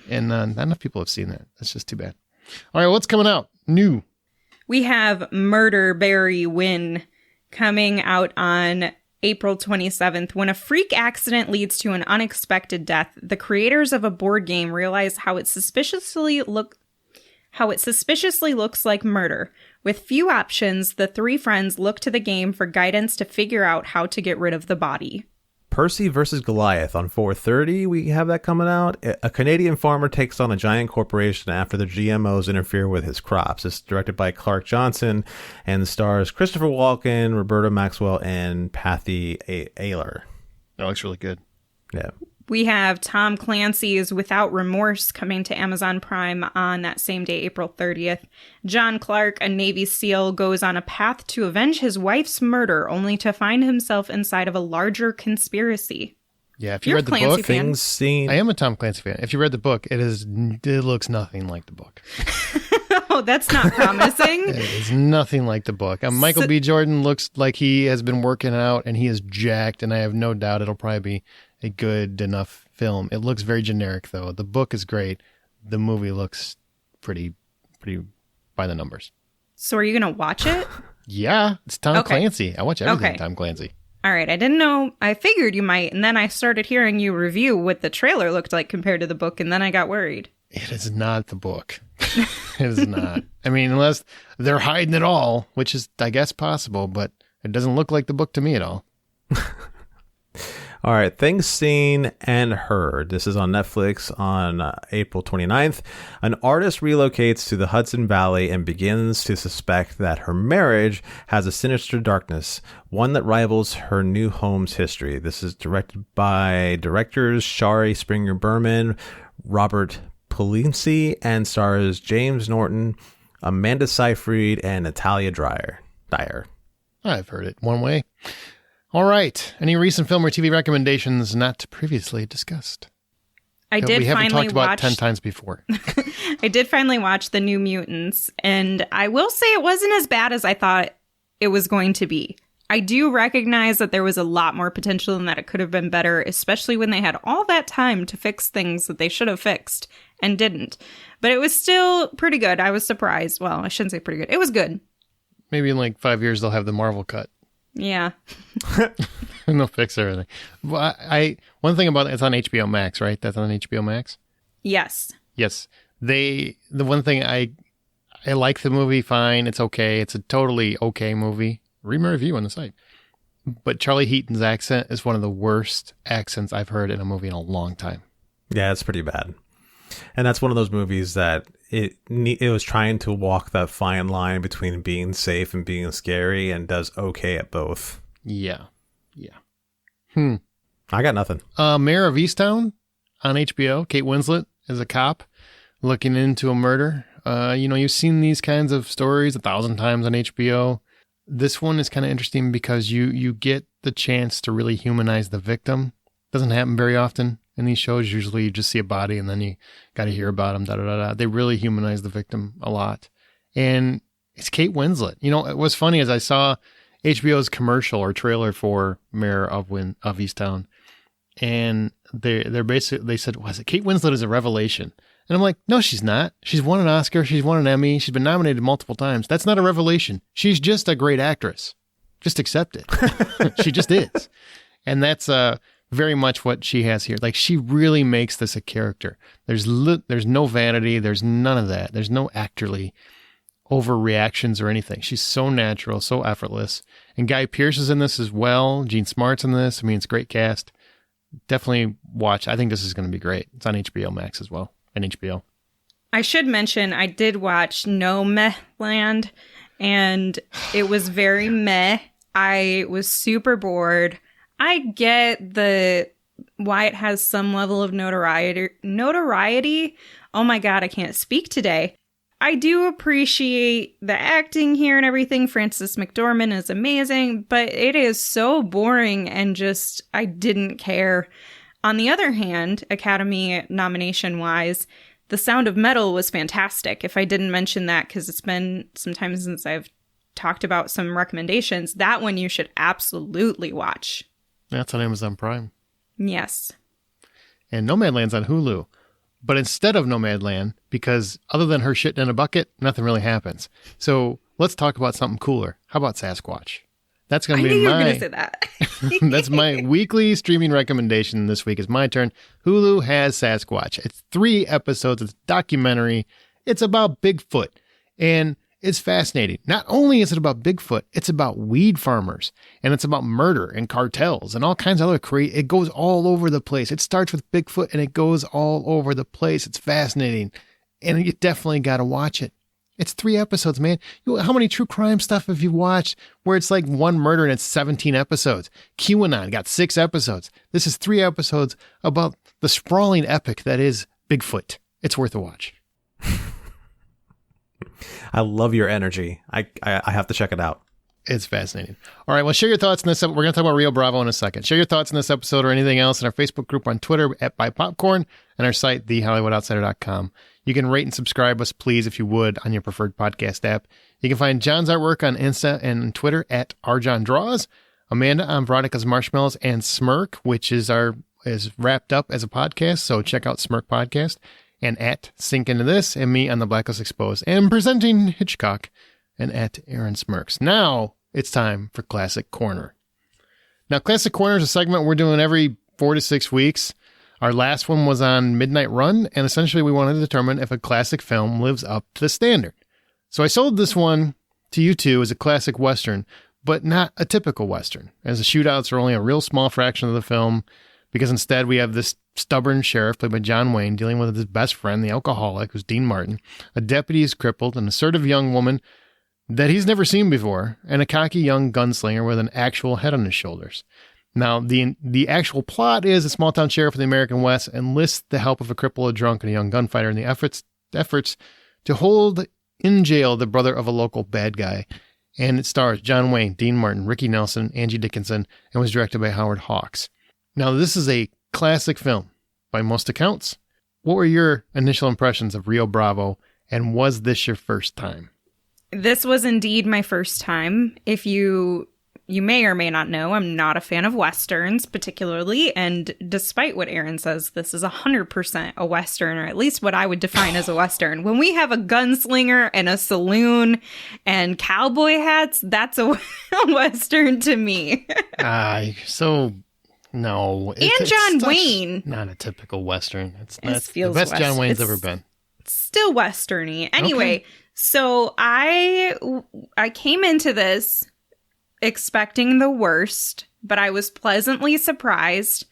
And not enough people have seen that. That's just too bad. All right, what's coming out? New. We have Murder, Bury, Win coming out on April 27th. When a freak accident leads to an unexpected death, the creators of a board game realize how it suspiciously looks like murder. With few options, the three friends look to the game for guidance to figure out how to get rid of the body. Percy versus Goliath on 4/30. We have that coming out. A Canadian farmer takes on a giant corporation after the GMOs interfere with his crops. It's directed by Clark Johnson and stars Christopher Walken, Roberta Maxwell, and Patty Ayler. That looks really good. Yeah. We have Tom Clancy's Without Remorse coming to Amazon Prime on that same day, April 30th. John Clark, a Navy SEAL, goes on a path to avenge his wife's murder, only to find himself inside of a larger conspiracy. Yeah, if you read the book, Things Seen. I am a Tom Clancy fan. If you read the book, it looks nothing like the book. Oh, that's not promising. It is nothing like the book. Michael B. Jordan looks like he has been working out and he is jacked, and I have no doubt it'll probably be a good enough film. It looks very generic, though. The book is great. The movie looks pretty by the numbers. So are you going to watch it? Yeah, it's Tom Clancy. I watch everything Tom Clancy. All right. I didn't know. I figured you might. And then I started hearing you review what the trailer looked like compared to the book. And then I got worried. It is not the book. It is not. I mean, unless they're hiding it all, which is, I guess, possible. But it doesn't look like the book to me at all. All right, Things Seen and Heard. This is on Netflix on April 29th. An artist relocates to the Hudson Valley and begins to suspect that her marriage has a sinister darkness, one that rivals her new home's history. This is directed by directors Shari Springer Berman, Robert Pugliese, and stars James Norton, Amanda Seyfried, and Natalia Dyer. I've heard it one way. All right. Any recent film or TV recommendations not previously discussed? We haven't talked about 10 times before. I did finally watch The New Mutants, and I will say it wasn't as bad as I thought it was going to be. I do recognize that there was a lot more potential and that it could have been better, especially when they had all that time to fix things that they should have fixed and didn't. But it was still pretty good. I was surprised. Well, I shouldn't say pretty good. It was good. Maybe in like 5 years they'll have the Marvel cut. Yeah. And they'll fix everything. Well, one thing about it's on HBO Max, right? That's on HBO Max? Yes. Yes. The one thing I like the movie fine. It's okay. It's a totally okay movie. Read my review on the site. But Charlie Heaton's accent is one of the worst accents I've heard in a movie in a long time. Yeah, it's pretty bad. And that's one of those movies that it was trying to walk that fine line between being safe and being scary, and does okay at both. Yeah. I got nothing. Mayor of Easttown on HBO. Kate Winslet is a cop looking into a murder. You've seen these kinds of stories 1,000 times on HBO. This one is kind of interesting because you get the chance to really humanize the victim. Doesn't happen very often in these shows. Usually you just see a body and then you got to hear about them. They really humanize the victim a lot. And it's Kate Winslet. It was funny as I saw HBO's commercial or trailer for Mayor of Easttown. And they said, was it Kate Winslet is a revelation? And I'm like, no, she's not. She's won an Oscar. She's won an Emmy. She's been nominated multiple times. That's not a revelation. She's just a great actress. Just accept it. She just is. And that's very much what she has here. Like, she really makes this a character. There's no vanity. There's none of that. There's no actorly overreactions or anything. She's so natural, so effortless. And Guy Pearce is in this as well. Gene Smart's in this. I mean, it's a great cast. Definitely watch. I think this is going to be great. It's on HBO Max as well. And HBO. I should mention I did watch No Meh Land, and it was very meh. I was super bored. I get why it has some level of notoriety. Oh my God, I can't speak today. I do appreciate the acting here and everything. Frances McDormand is amazing, but it is so boring and just, I didn't care. On the other hand, Academy nomination wise, The Sound of Metal was fantastic. If I didn't mention that, because it's been some time since I've talked about some recommendations, that one you should absolutely watch. That's on Amazon Prime. Yes. And Nomadland's on Hulu. But instead of Nomadland, because other than her shitting in a bucket, nothing really happens. So let's talk about something cooler. How about Sasquatch? That's going to be you were going to say that. That's my weekly streaming recommendation this week. Is my turn. Hulu has Sasquatch. It's 3 episodes. It's a documentary. It's about Bigfoot. And it's fascinating. Not only is it about Bigfoot, it's about weed farmers. And it's about murder and cartels and all kinds of other crazy. It goes all over the place. It starts with Bigfoot and it goes all over the place. It's fascinating. And you definitely got to watch it. It's 3 episodes, man. How many true crime stuff have you watched where it's like one murder and it's 17 episodes? QAnon got 6 episodes. This is 3 episodes about the sprawling epic that is Bigfoot. It's worth a watch. I love your energy. I have to check it out. It's fascinating. All right, well, share your thoughts in this. We're going to talk about Rio Bravo in a second. Share your thoughts in this episode or anything else in our Facebook group on Twitter at Buy Popcorn and our site, thehollywoodoutsiders.com. You can rate and subscribe us, please, if you would, on your preferred podcast app. You can find John's artwork on Insta and Twitter at rjohndraws. Amanda on Veronica's Marshmallows and Smirk, which is wrapped up as a podcast, so check out Smirk Podcast. And at Sink Into This, and me on The Blacklist Exposed, and presenting Hitchcock, and at Aaron Smirks. Now it's time for Classic Corner. Now, Classic Corner is a segment we're doing every 4 to 6 weeks. Our last one was on Midnight Run, and essentially we wanted to determine if a classic film lives up to the standard. So I sold this one to you two as a classic Western, but not a typical Western, as the shootouts are only a real small fraction of the film, because instead we have this stubborn sheriff played by John Wayne dealing with his best friend, the alcoholic, who's Dean Martin, a deputy who's crippled, an assertive young woman that he's never seen before, and a cocky young gunslinger with an actual head on his shoulders. Now, the actual plot is a small-town sheriff of the American West enlists the help of a cripple, a drunk, and a young gunfighter in the efforts to hold in jail the brother of a local bad guy. And it stars John Wayne, Dean Martin, Ricky Nelson, Angie Dickinson, and was directed by Howard Hawks. Now, this is a classic film by most accounts. What were your initial impressions of Rio Bravo, and was this your first time? This was indeed my first time. If you may or may not know, I'm not a fan of Westerns particularly, and despite what Aaron says, this is 100% a Western, or at least what I would define as a Western. When we have a gunslinger and a saloon and cowboy hats, that's a Western to me. No. And John Wayne. Not a typical Western. It's the best John Wayne's ever been. Still Westerny. Anyway, okay. So I came into this expecting the worst, but I was pleasantly surprised.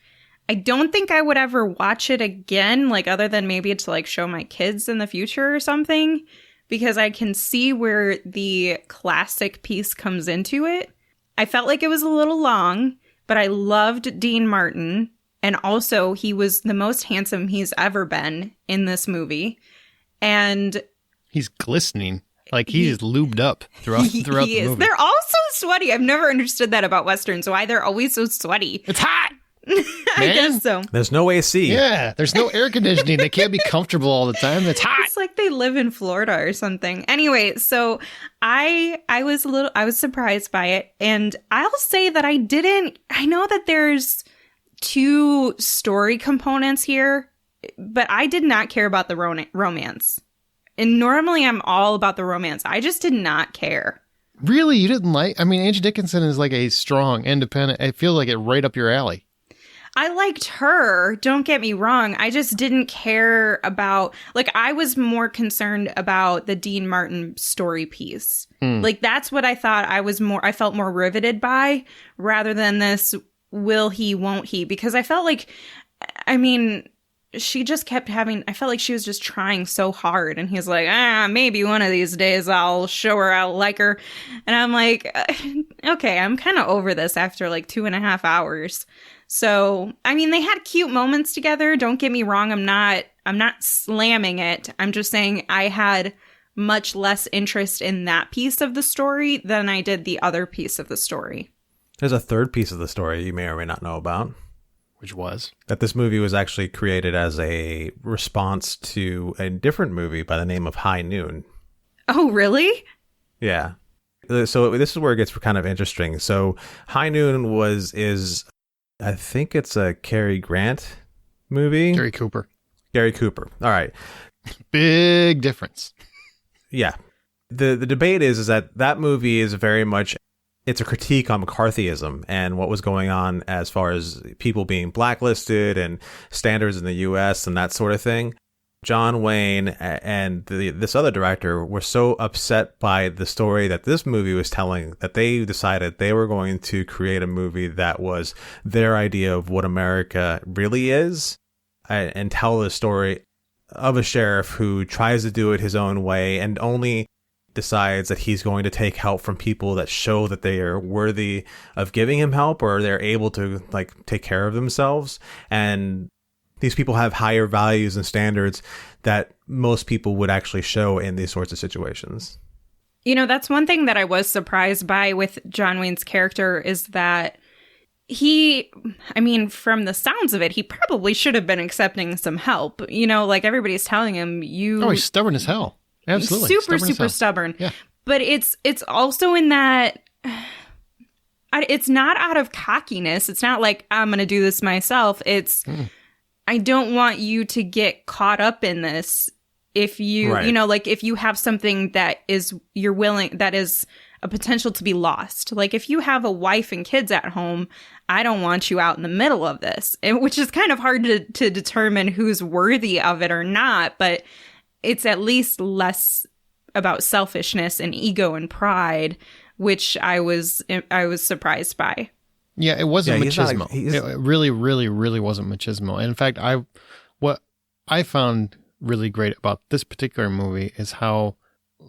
I don't think I would ever watch it again, like other than maybe to like show my kids in the future or something, because I can see where the classic piece comes into it. I felt like it was a little long, but I loved Dean Martin, and also he was the most handsome he's ever been in this movie. And he's glistening. Like he's lubed up throughout the movie. They're all so sweaty. I've never understood that about Westerns, why they're always so sweaty. It's hot! I guess so. There's no AC. Yeah, there's no air conditioning. They can't be comfortable all the time. It's hot. It's like they live in Florida or something. Anyway, so I was surprised by it, and I'll say that I know that there's 2 story components here, but I did not care about the romance. And normally I'm all about the romance. I just did not care. Really? You didn't like? I mean, Angie Dickinson is like a strong, independent. I feel like it right up your alley. I liked her. Don't get me wrong. I just didn't care about, like, I was more concerned about the Dean Martin story piece. Like, that's what I thought I felt more riveted by, rather than this will he, won't he? Because I felt like, I mean, she just kept I felt like she was just trying so hard. And he's like, maybe one of these days I'll show her I'll like her. And I'm like, okay, I'm kind of over this after like 2.5 hours. So, I mean, they had cute moments together. Don't get me wrong. I'm not slamming it. I'm just saying I had much less interest in that piece of the story than I did the other piece of the story. There's a third piece of the story you may or may not know about. Which was? That this movie was actually created as a response to a different movie by the name of High Noon. Oh, really? Yeah. So this is where it gets kind of interesting. So High Noon is I think it's a Cary Grant movie. Gary Cooper. Gary Cooper. All right. Big difference. Yeah. The debate is that movie is very much, it's a critique on McCarthyism and what was going on as far as people being blacklisted and standards in the U.S. and that sort of thing. John Wayne and this other director were so upset by the story that this movie was telling that they decided they were going to create a movie that was their idea of what America really is, and tell the story of a sheriff who tries to do it his own way and only decides that he's going to take help from people that show that they are worthy of giving him help, or they're able to like take care of themselves. And these people have higher values and standards that most people would actually show in these sorts of situations. You know, that's one thing that I was surprised by with John Wayne's character is that from the sounds of it, he probably should have been accepting some help. You know, like everybody's telling him he's stubborn as hell. Absolutely. Super stubborn. Yeah. But it's also in that it's not out of cockiness. It's not like I'm going to do this myself. It's I don't want you to get caught up in this. If you, right. Like if you have something that is that is a potential to be lost. Like if you have a wife and kids at home, I don't want you out in the middle of this, which is kind of hard to determine who's worthy of it or not. But it's at least less about selfishness and ego and pride, which I was surprised by. Yeah, it wasn't machismo. It really, really, really wasn't machismo. And in fact, what I found really great about this particular movie is how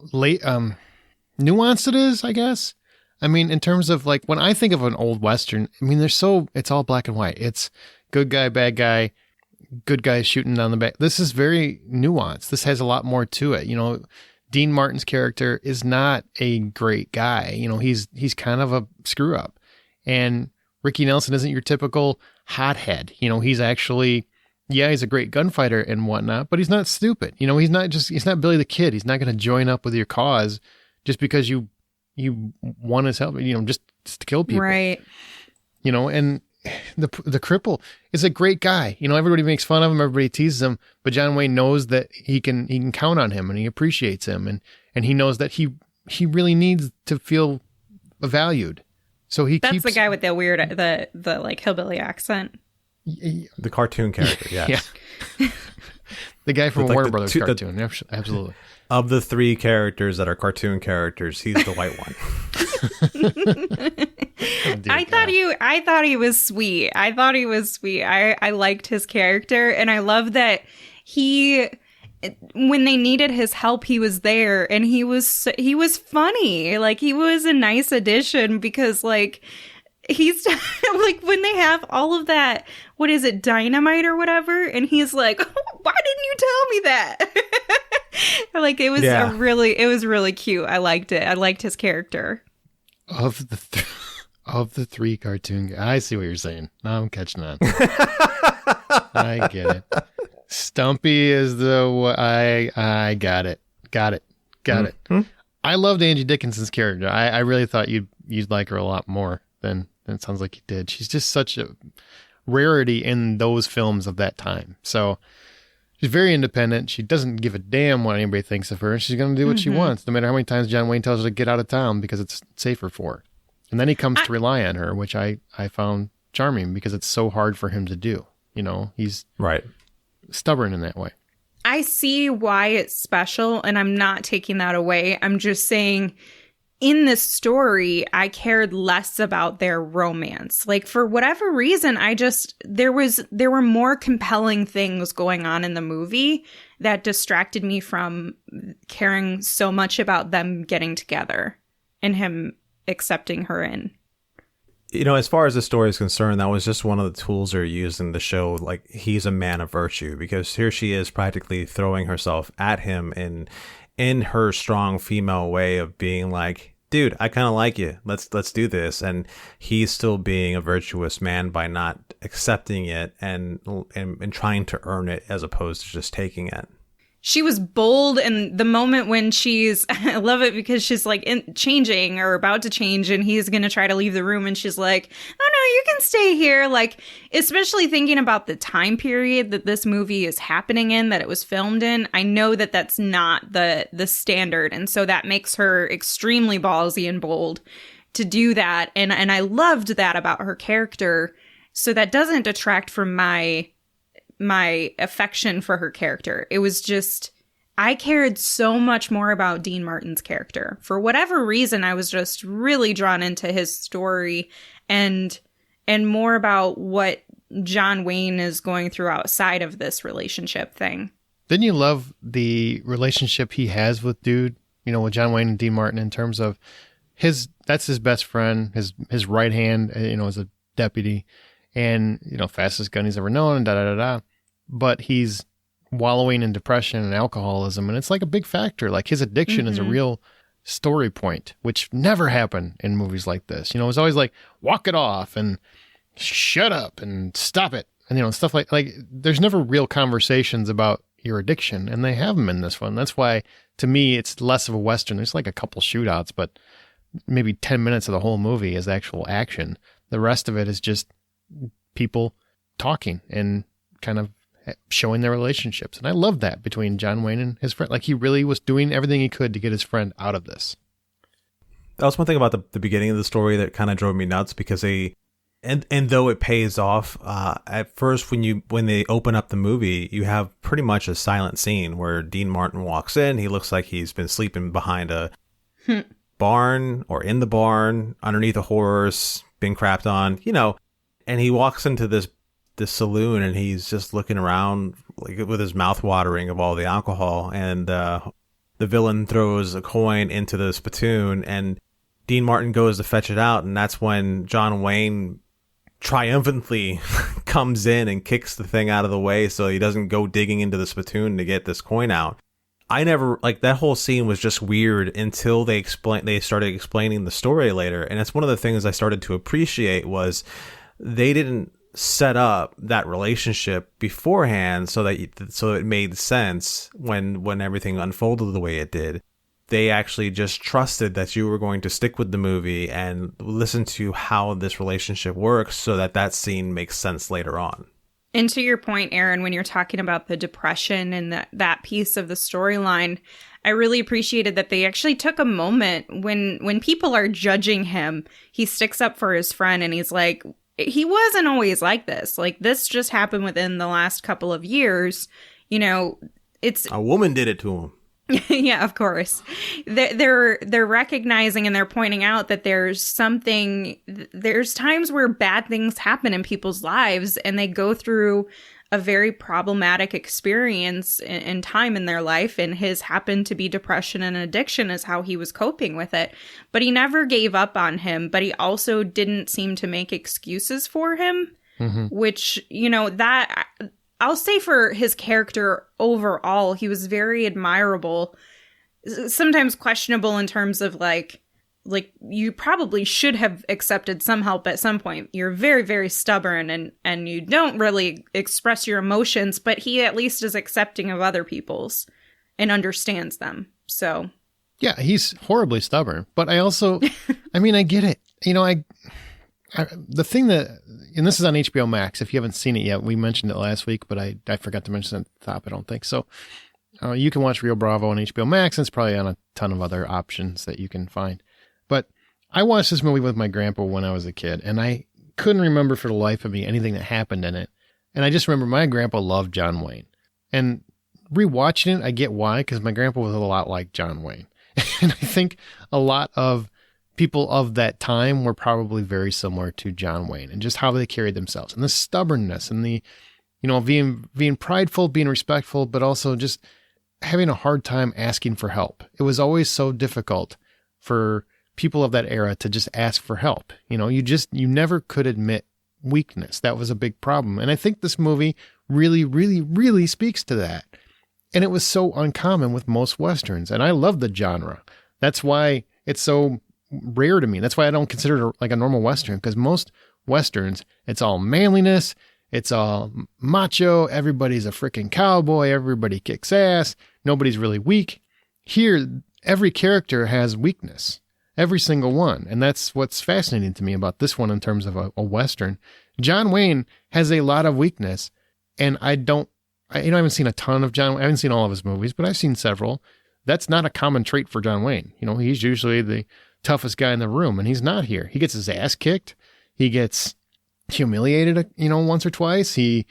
nuanced it is, I guess. I mean, in terms of like when I think of an old Western, I mean, it's all black and white. It's good guy, bad guy, good guy shooting down the back. This is very nuanced. This has a lot more to it. You know, Dean Martin's character is not a great guy. You know, he's kind of a screw up. And Ricky Nelson isn't your typical hothead. You know, he's actually, he's a great gunfighter and whatnot, but he's not stupid. You know, he's not Billy the Kid. He's not going to join up with your cause just because you want his help, you know, just to kill people. Right. You know, and the cripple is a great guy. You know, everybody makes fun of him, everybody teases him, but John Wayne knows that he can count on him and he appreciates him and he knows that he really needs to feel valued. So that's the guy with the weird, the like hillbilly accent. The cartoon character, yes. Yeah. The guy from Warner like Brothers cartoon. Absolutely. Of the three characters that are cartoon characters, he's the white one. I thought he was sweet. I liked his character, and I love that when they needed his help, he was there, and he was funny. Like, he was a nice addition because, like, he's like when they have all of that, what is it, dynamite or whatever, and he's like, oh, why didn't you tell me that? Like, it was it was really cute. I liked it. I liked his character. Of the three cartoon guys, I see what you're saying. Now I'm catching on. I get it. Stumpy is I got it. Mm-hmm. I loved Angie Dickinson's character. I really thought you'd like her a lot more than it sounds like you did. She's just such a rarity in those films of that time. So she's very independent. She doesn't give a damn what anybody thinks of her. She's going to do what she wants, no matter how many times John Wayne tells her to get out of town because it's safer for her. And then he comes to rely on her, which I found charming because it's so hard for him to do. You know, he's right. Stubborn in that way. I see why it's special, and I'm not taking that away. I'm just saying, in this story, I cared less about their romance. Like, for whatever reason, there were more compelling things going on in the movie that distracted me from caring so much about them getting together and him accepting her in. You know, as far as the story is concerned, that was just one of the tools they're using to show, like, he's a man of virtue, because here she is practically throwing herself at him in her strong female way of being like, dude, I kind of like you. Let's do this. And he's still being a virtuous man by not accepting it and trying to earn it as opposed to just taking it. She was bold, and the moment when she's, I love it because she's like changing or about to change, and he's going to try to leave the room, and she's like, oh no, you can stay here. Like, especially thinking about the time period that this movie is happening in, that it was filmed in, I know that that's not the standard. And so that makes her extremely ballsy and bold to do that. And I loved that about her character. So that doesn't detract from my affection for her character. It was just, I cared so much more about Dean Martin's character. For whatever reason, I was just really drawn into his story and more about what John Wayne is going through outside of this relationship thing. Didn't you love the relationship he has with Dude, with John Wayne and Dean Martin, in terms of that's his best friend, his right hand, as a deputy, and, fastest gun he's ever known, and da-da-da-da. But he's wallowing in depression and alcoholism, and it's like a big factor. Like, his addiction is a real story point, which never happened in movies like this. It was always like, walk it off and shut up and stop it. And, stuff like there's never real conversations about your addiction, and they have them in this one. That's why, to me, it's less of a Western. There's like a couple shootouts, but maybe 10 minutes of the whole movie is actual action. The rest of it is just people talking and kind of showing their relationships. And I love that between John Wayne and his friend. Like, he really was doing everything he could to get his friend out of this. That was one thing about the beginning of the story that kind of drove me nuts, because and though it pays off, at first when they open up the movie, you have pretty much a silent scene where Dean Martin walks in. He looks like he's been sleeping behind a barn or in the barn, underneath a horse, been crapped on, and he walks into this saloon, and he's just looking around like with his mouth watering of all the alcohol, and the villain throws a coin into the spittoon, and Dean Martin goes to fetch it out, and that's when John Wayne triumphantly comes in and kicks the thing out of the way so he doesn't go digging into the spittoon to get this coin out. I never, that whole scene was just weird until they started explaining the story later, and it's one of the things I started to appreciate was they didn't set up that relationship beforehand so it made sense when everything unfolded the way it did. They actually just trusted that you were going to stick with the movie and listen to how this relationship works so that scene makes sense later on. And to your point, Aaron, when you're talking about the depression and that piece of the storyline, I really appreciated that they actually took a moment when people are judging him. He sticks up for his friend, and he's like, he wasn't always like this. Like, this just happened within the last couple of years. It's a woman did it to him. Yeah, of course. They're recognizing and they're pointing out that there's times where bad things happen in people's lives, and they go through a very problematic experience in time in their life, and his happened to be depression and addiction is how he was coping with it. But he never gave up on him, but he also didn't seem to make excuses for him, which, that I'll say for his character overall, he was very admirable, sometimes questionable in terms of like you probably should have accepted some help at some point. You're very, very stubborn and you don't really express your emotions, but he at least is accepting of other people's and understands them. So, yeah, he's horribly stubborn, but I also, I get it. The thing and this is on HBO Max. If you haven't seen it yet, we mentioned it last week, but I forgot to mention it at the top, I don't think. So you can watch Rio Bravo on HBO Max, and it's probably on a ton of other options that you can find. But I watched this movie with my grandpa when I was a kid, and I couldn't remember for the life of me anything that happened in it. And I just remember my grandpa loved John Wayne. And rewatching it, I get why, because my grandpa was a lot like John Wayne. And I think a lot of people of that time were probably very similar to John Wayne, and just how they carried themselves, and the stubbornness, and the, being prideful, being respectful, but also just having a hard time asking for help. It was always so difficult for people of that era to just ask for help. You never could admit weakness. That was a big problem. And I think this movie really, really, really speaks to that. And it was so uncommon with most Westerns. And I love the genre. That's why it's so rare to me. That's why I don't consider it like a normal Western, because most Westerns, it's all manliness. It's all macho. Everybody's a freaking cowboy. Everybody kicks ass. Nobody's really weak. Here, every character has weakness. Every single one. And that's what's fascinating to me about this one in terms of a Western. John Wayne has a lot of weakness. And I haven't seen a ton of I haven't seen all of his movies, but I've seen several. That's not a common trait for John Wayne. He's usually the toughest guy in the room, and he's not here. He gets his ass kicked. He gets humiliated, once or twice. He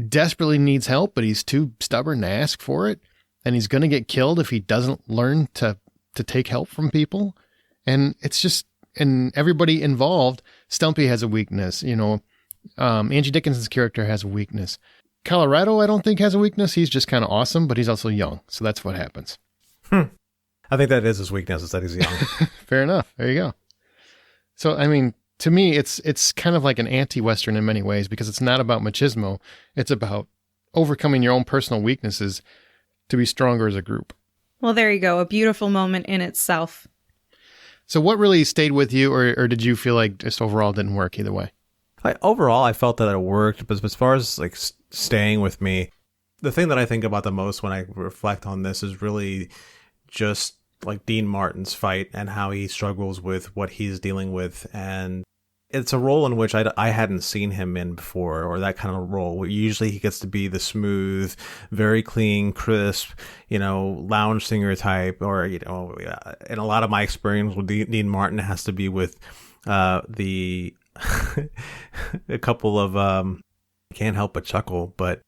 desperately needs help, but he's too stubborn to ask for it. And he's going to get killed if he doesn't learn to take help from people. And it's just, and everybody involved, Stumpy has a weakness, Angie Dickinson's character has a weakness. Colorado, I don't think has a weakness. He's just kind of awesome, but he's also young. So that's what happens. I think that is his weakness, is that he's young. Fair enough. There you go. So, to me, it's kind of like an anti-Western in many ways, because it's not about machismo. It's about overcoming your own personal weaknesses to be stronger as a group. Well, there you go. A beautiful moment in itself. So what really stayed with you, or did you feel like just overall didn't work either way? Overall, I felt that it worked, but as far as like staying with me, the thing that I think about the most when I reflect on this is really just like Dean Martin's fight and how he struggles with what he's dealing with. And it's a role in which I hadn't seen him in before, or that kind of role. Usually he gets to be the smooth, very clean, crisp, lounge singer type, or, and a lot of my experience with Dean Martin has to be with a couple of, I can't help but chuckle, but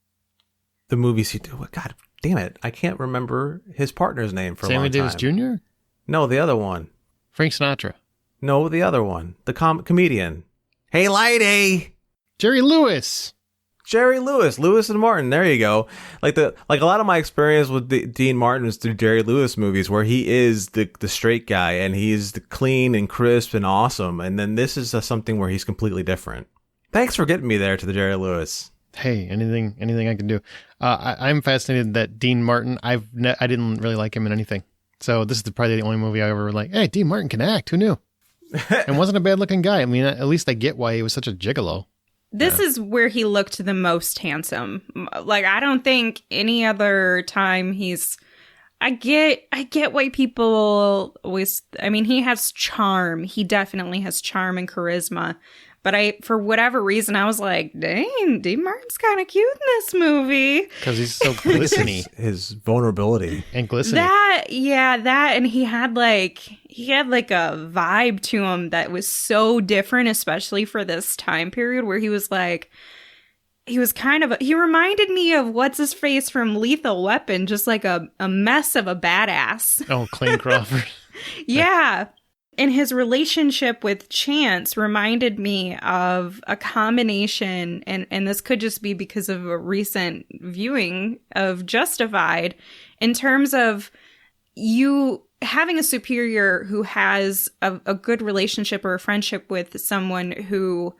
the movies he do, God damn it, I can't remember his partner's name for a long time. Sammy Davis Jr.? No, the other one. Frank Sinatra. No, the other one. The comedian. Hey, lady! Jerry Lewis. Lewis and Martin. There you go. Like a lot of my experience with Dean Martin is through Jerry Lewis movies, where he is the straight guy and he's the clean and crisp and awesome. And then this is something where he's completely different. Thanks for getting me there to the Jerry Lewis. Hey, anything I can do. I'm fascinated that Dean Martin, I didn't really like him in anything. So this is probably the only movie I ever like, hey, Dean Martin can act. Who knew? And wasn't a bad looking guy. At least I get why he was such a gigolo. This is where he looked the most handsome. Like, I don't think any other time I get why people always, he has charm. He definitely has charm and charisma. But for whatever reason, I was like, dang, Dean Martin's kind of cute in this movie. Because he's so glistening. His vulnerability. And glistening. And he had like a vibe to him that was so different, especially for this time period where he was like, he reminded me of what's his face from Lethal Weapon, just like a mess of a badass. Oh, Clayne Crawford. Yeah. And his relationship with Chance reminded me of a combination, and this could just be because of a recent viewing of Justified, in terms of you having a superior who has a good relationship or a friendship with someone who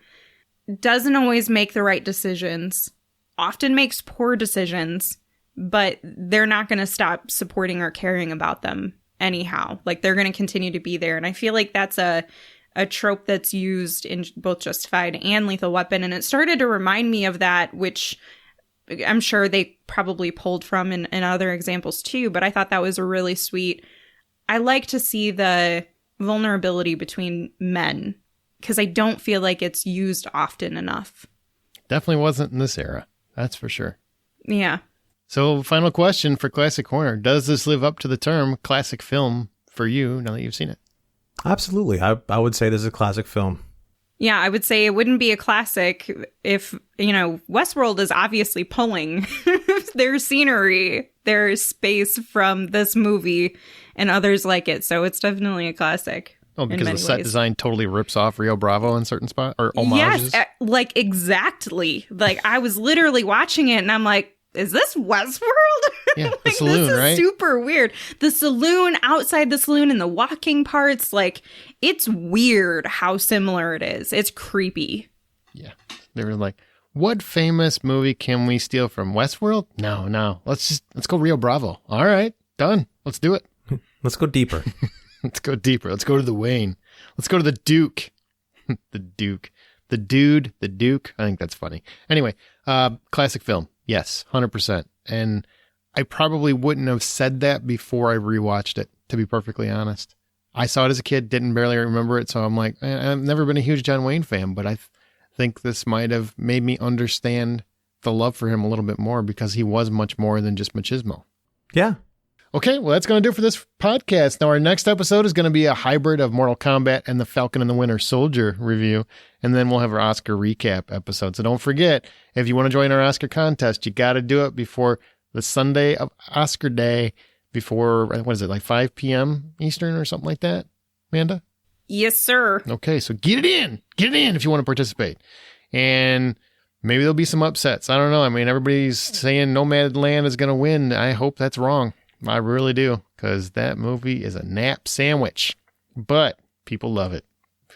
doesn't always make the right decisions, often makes poor decisions, but they're not going to stop supporting or caring about them anyhow. Like, they're going to continue to be there. And I feel like that's a trope that's used in both Justified and Lethal Weapon. And it started to remind me of that, which I'm sure they probably pulled from in other examples too. But I thought that was a really sweet. I like to see the vulnerability between men, because I don't feel like it's used often enough. Definitely wasn't in this era. That's for sure. Yeah. So, final question for Classic Corner. Does this live up to the term classic film for you now that you've seen it? Absolutely. I would say this is a classic film. Yeah, I would say it wouldn't be a classic if, Westworld is obviously pulling their scenery, their space from this movie and others like it. So it's definitely a classic. Oh, because the set design totally rips off Rio Bravo in certain spots, or homages? Yes, like exactly. Like, I was literally watching it and I'm like, is this Westworld? Yeah, like, the saloon, this is right? Super weird. The saloon, outside the saloon, and the walking parts, like, it's weird how similar it is. It's creepy. Yeah. They were like, what famous movie can we steal from Westworld? No. Let's go Rio Bravo. All right, done. Let's do it. Let's go deeper. Let's go deeper. Let's go to the Wayne. Let's go to the Duke. The Duke. The Dude. The Duke. I think that's funny. Anyway, classic film. Yes, 100%. And I probably wouldn't have said that before I rewatched it, to be perfectly honest. I saw it as a kid, didn't barely remember it, so I'm like, I've never been a huge John Wayne fan, but I think this might have made me understand the love for him a little bit more because he was much more than just machismo. Yeah. Okay, well, that's going to do it for this podcast. Now, our next episode is going to be a hybrid of Mortal Kombat and the Falcon and the Winter Soldier review, and then we'll have our Oscar recap episode. So don't forget, if you want to join our Oscar contest, you got to do it before the Sunday of Oscar Day, before, what is it, like 5 p.m. Eastern or something like that, Amanda? Yes, sir. Okay, so get it in. Get it in if you want to participate. And maybe there'll be some upsets. I don't know. I mean, everybody's saying Nomadland is going to win. I hope that's wrong. I really do, because that movie is a nap sandwich. But people love it.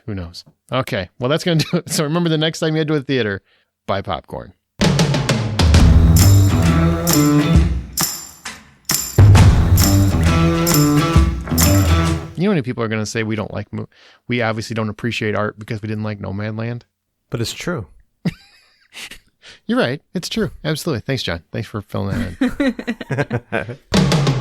Who knows? Okay, well, that's going to do it. So remember, the next time you head to a theater, buy popcorn. You know how many people are going to say we don't like, we obviously don't appreciate art because we didn't like Nomadland? But it's true. You're right. It's true. Absolutely. Thanks, John. Thanks for filling that in.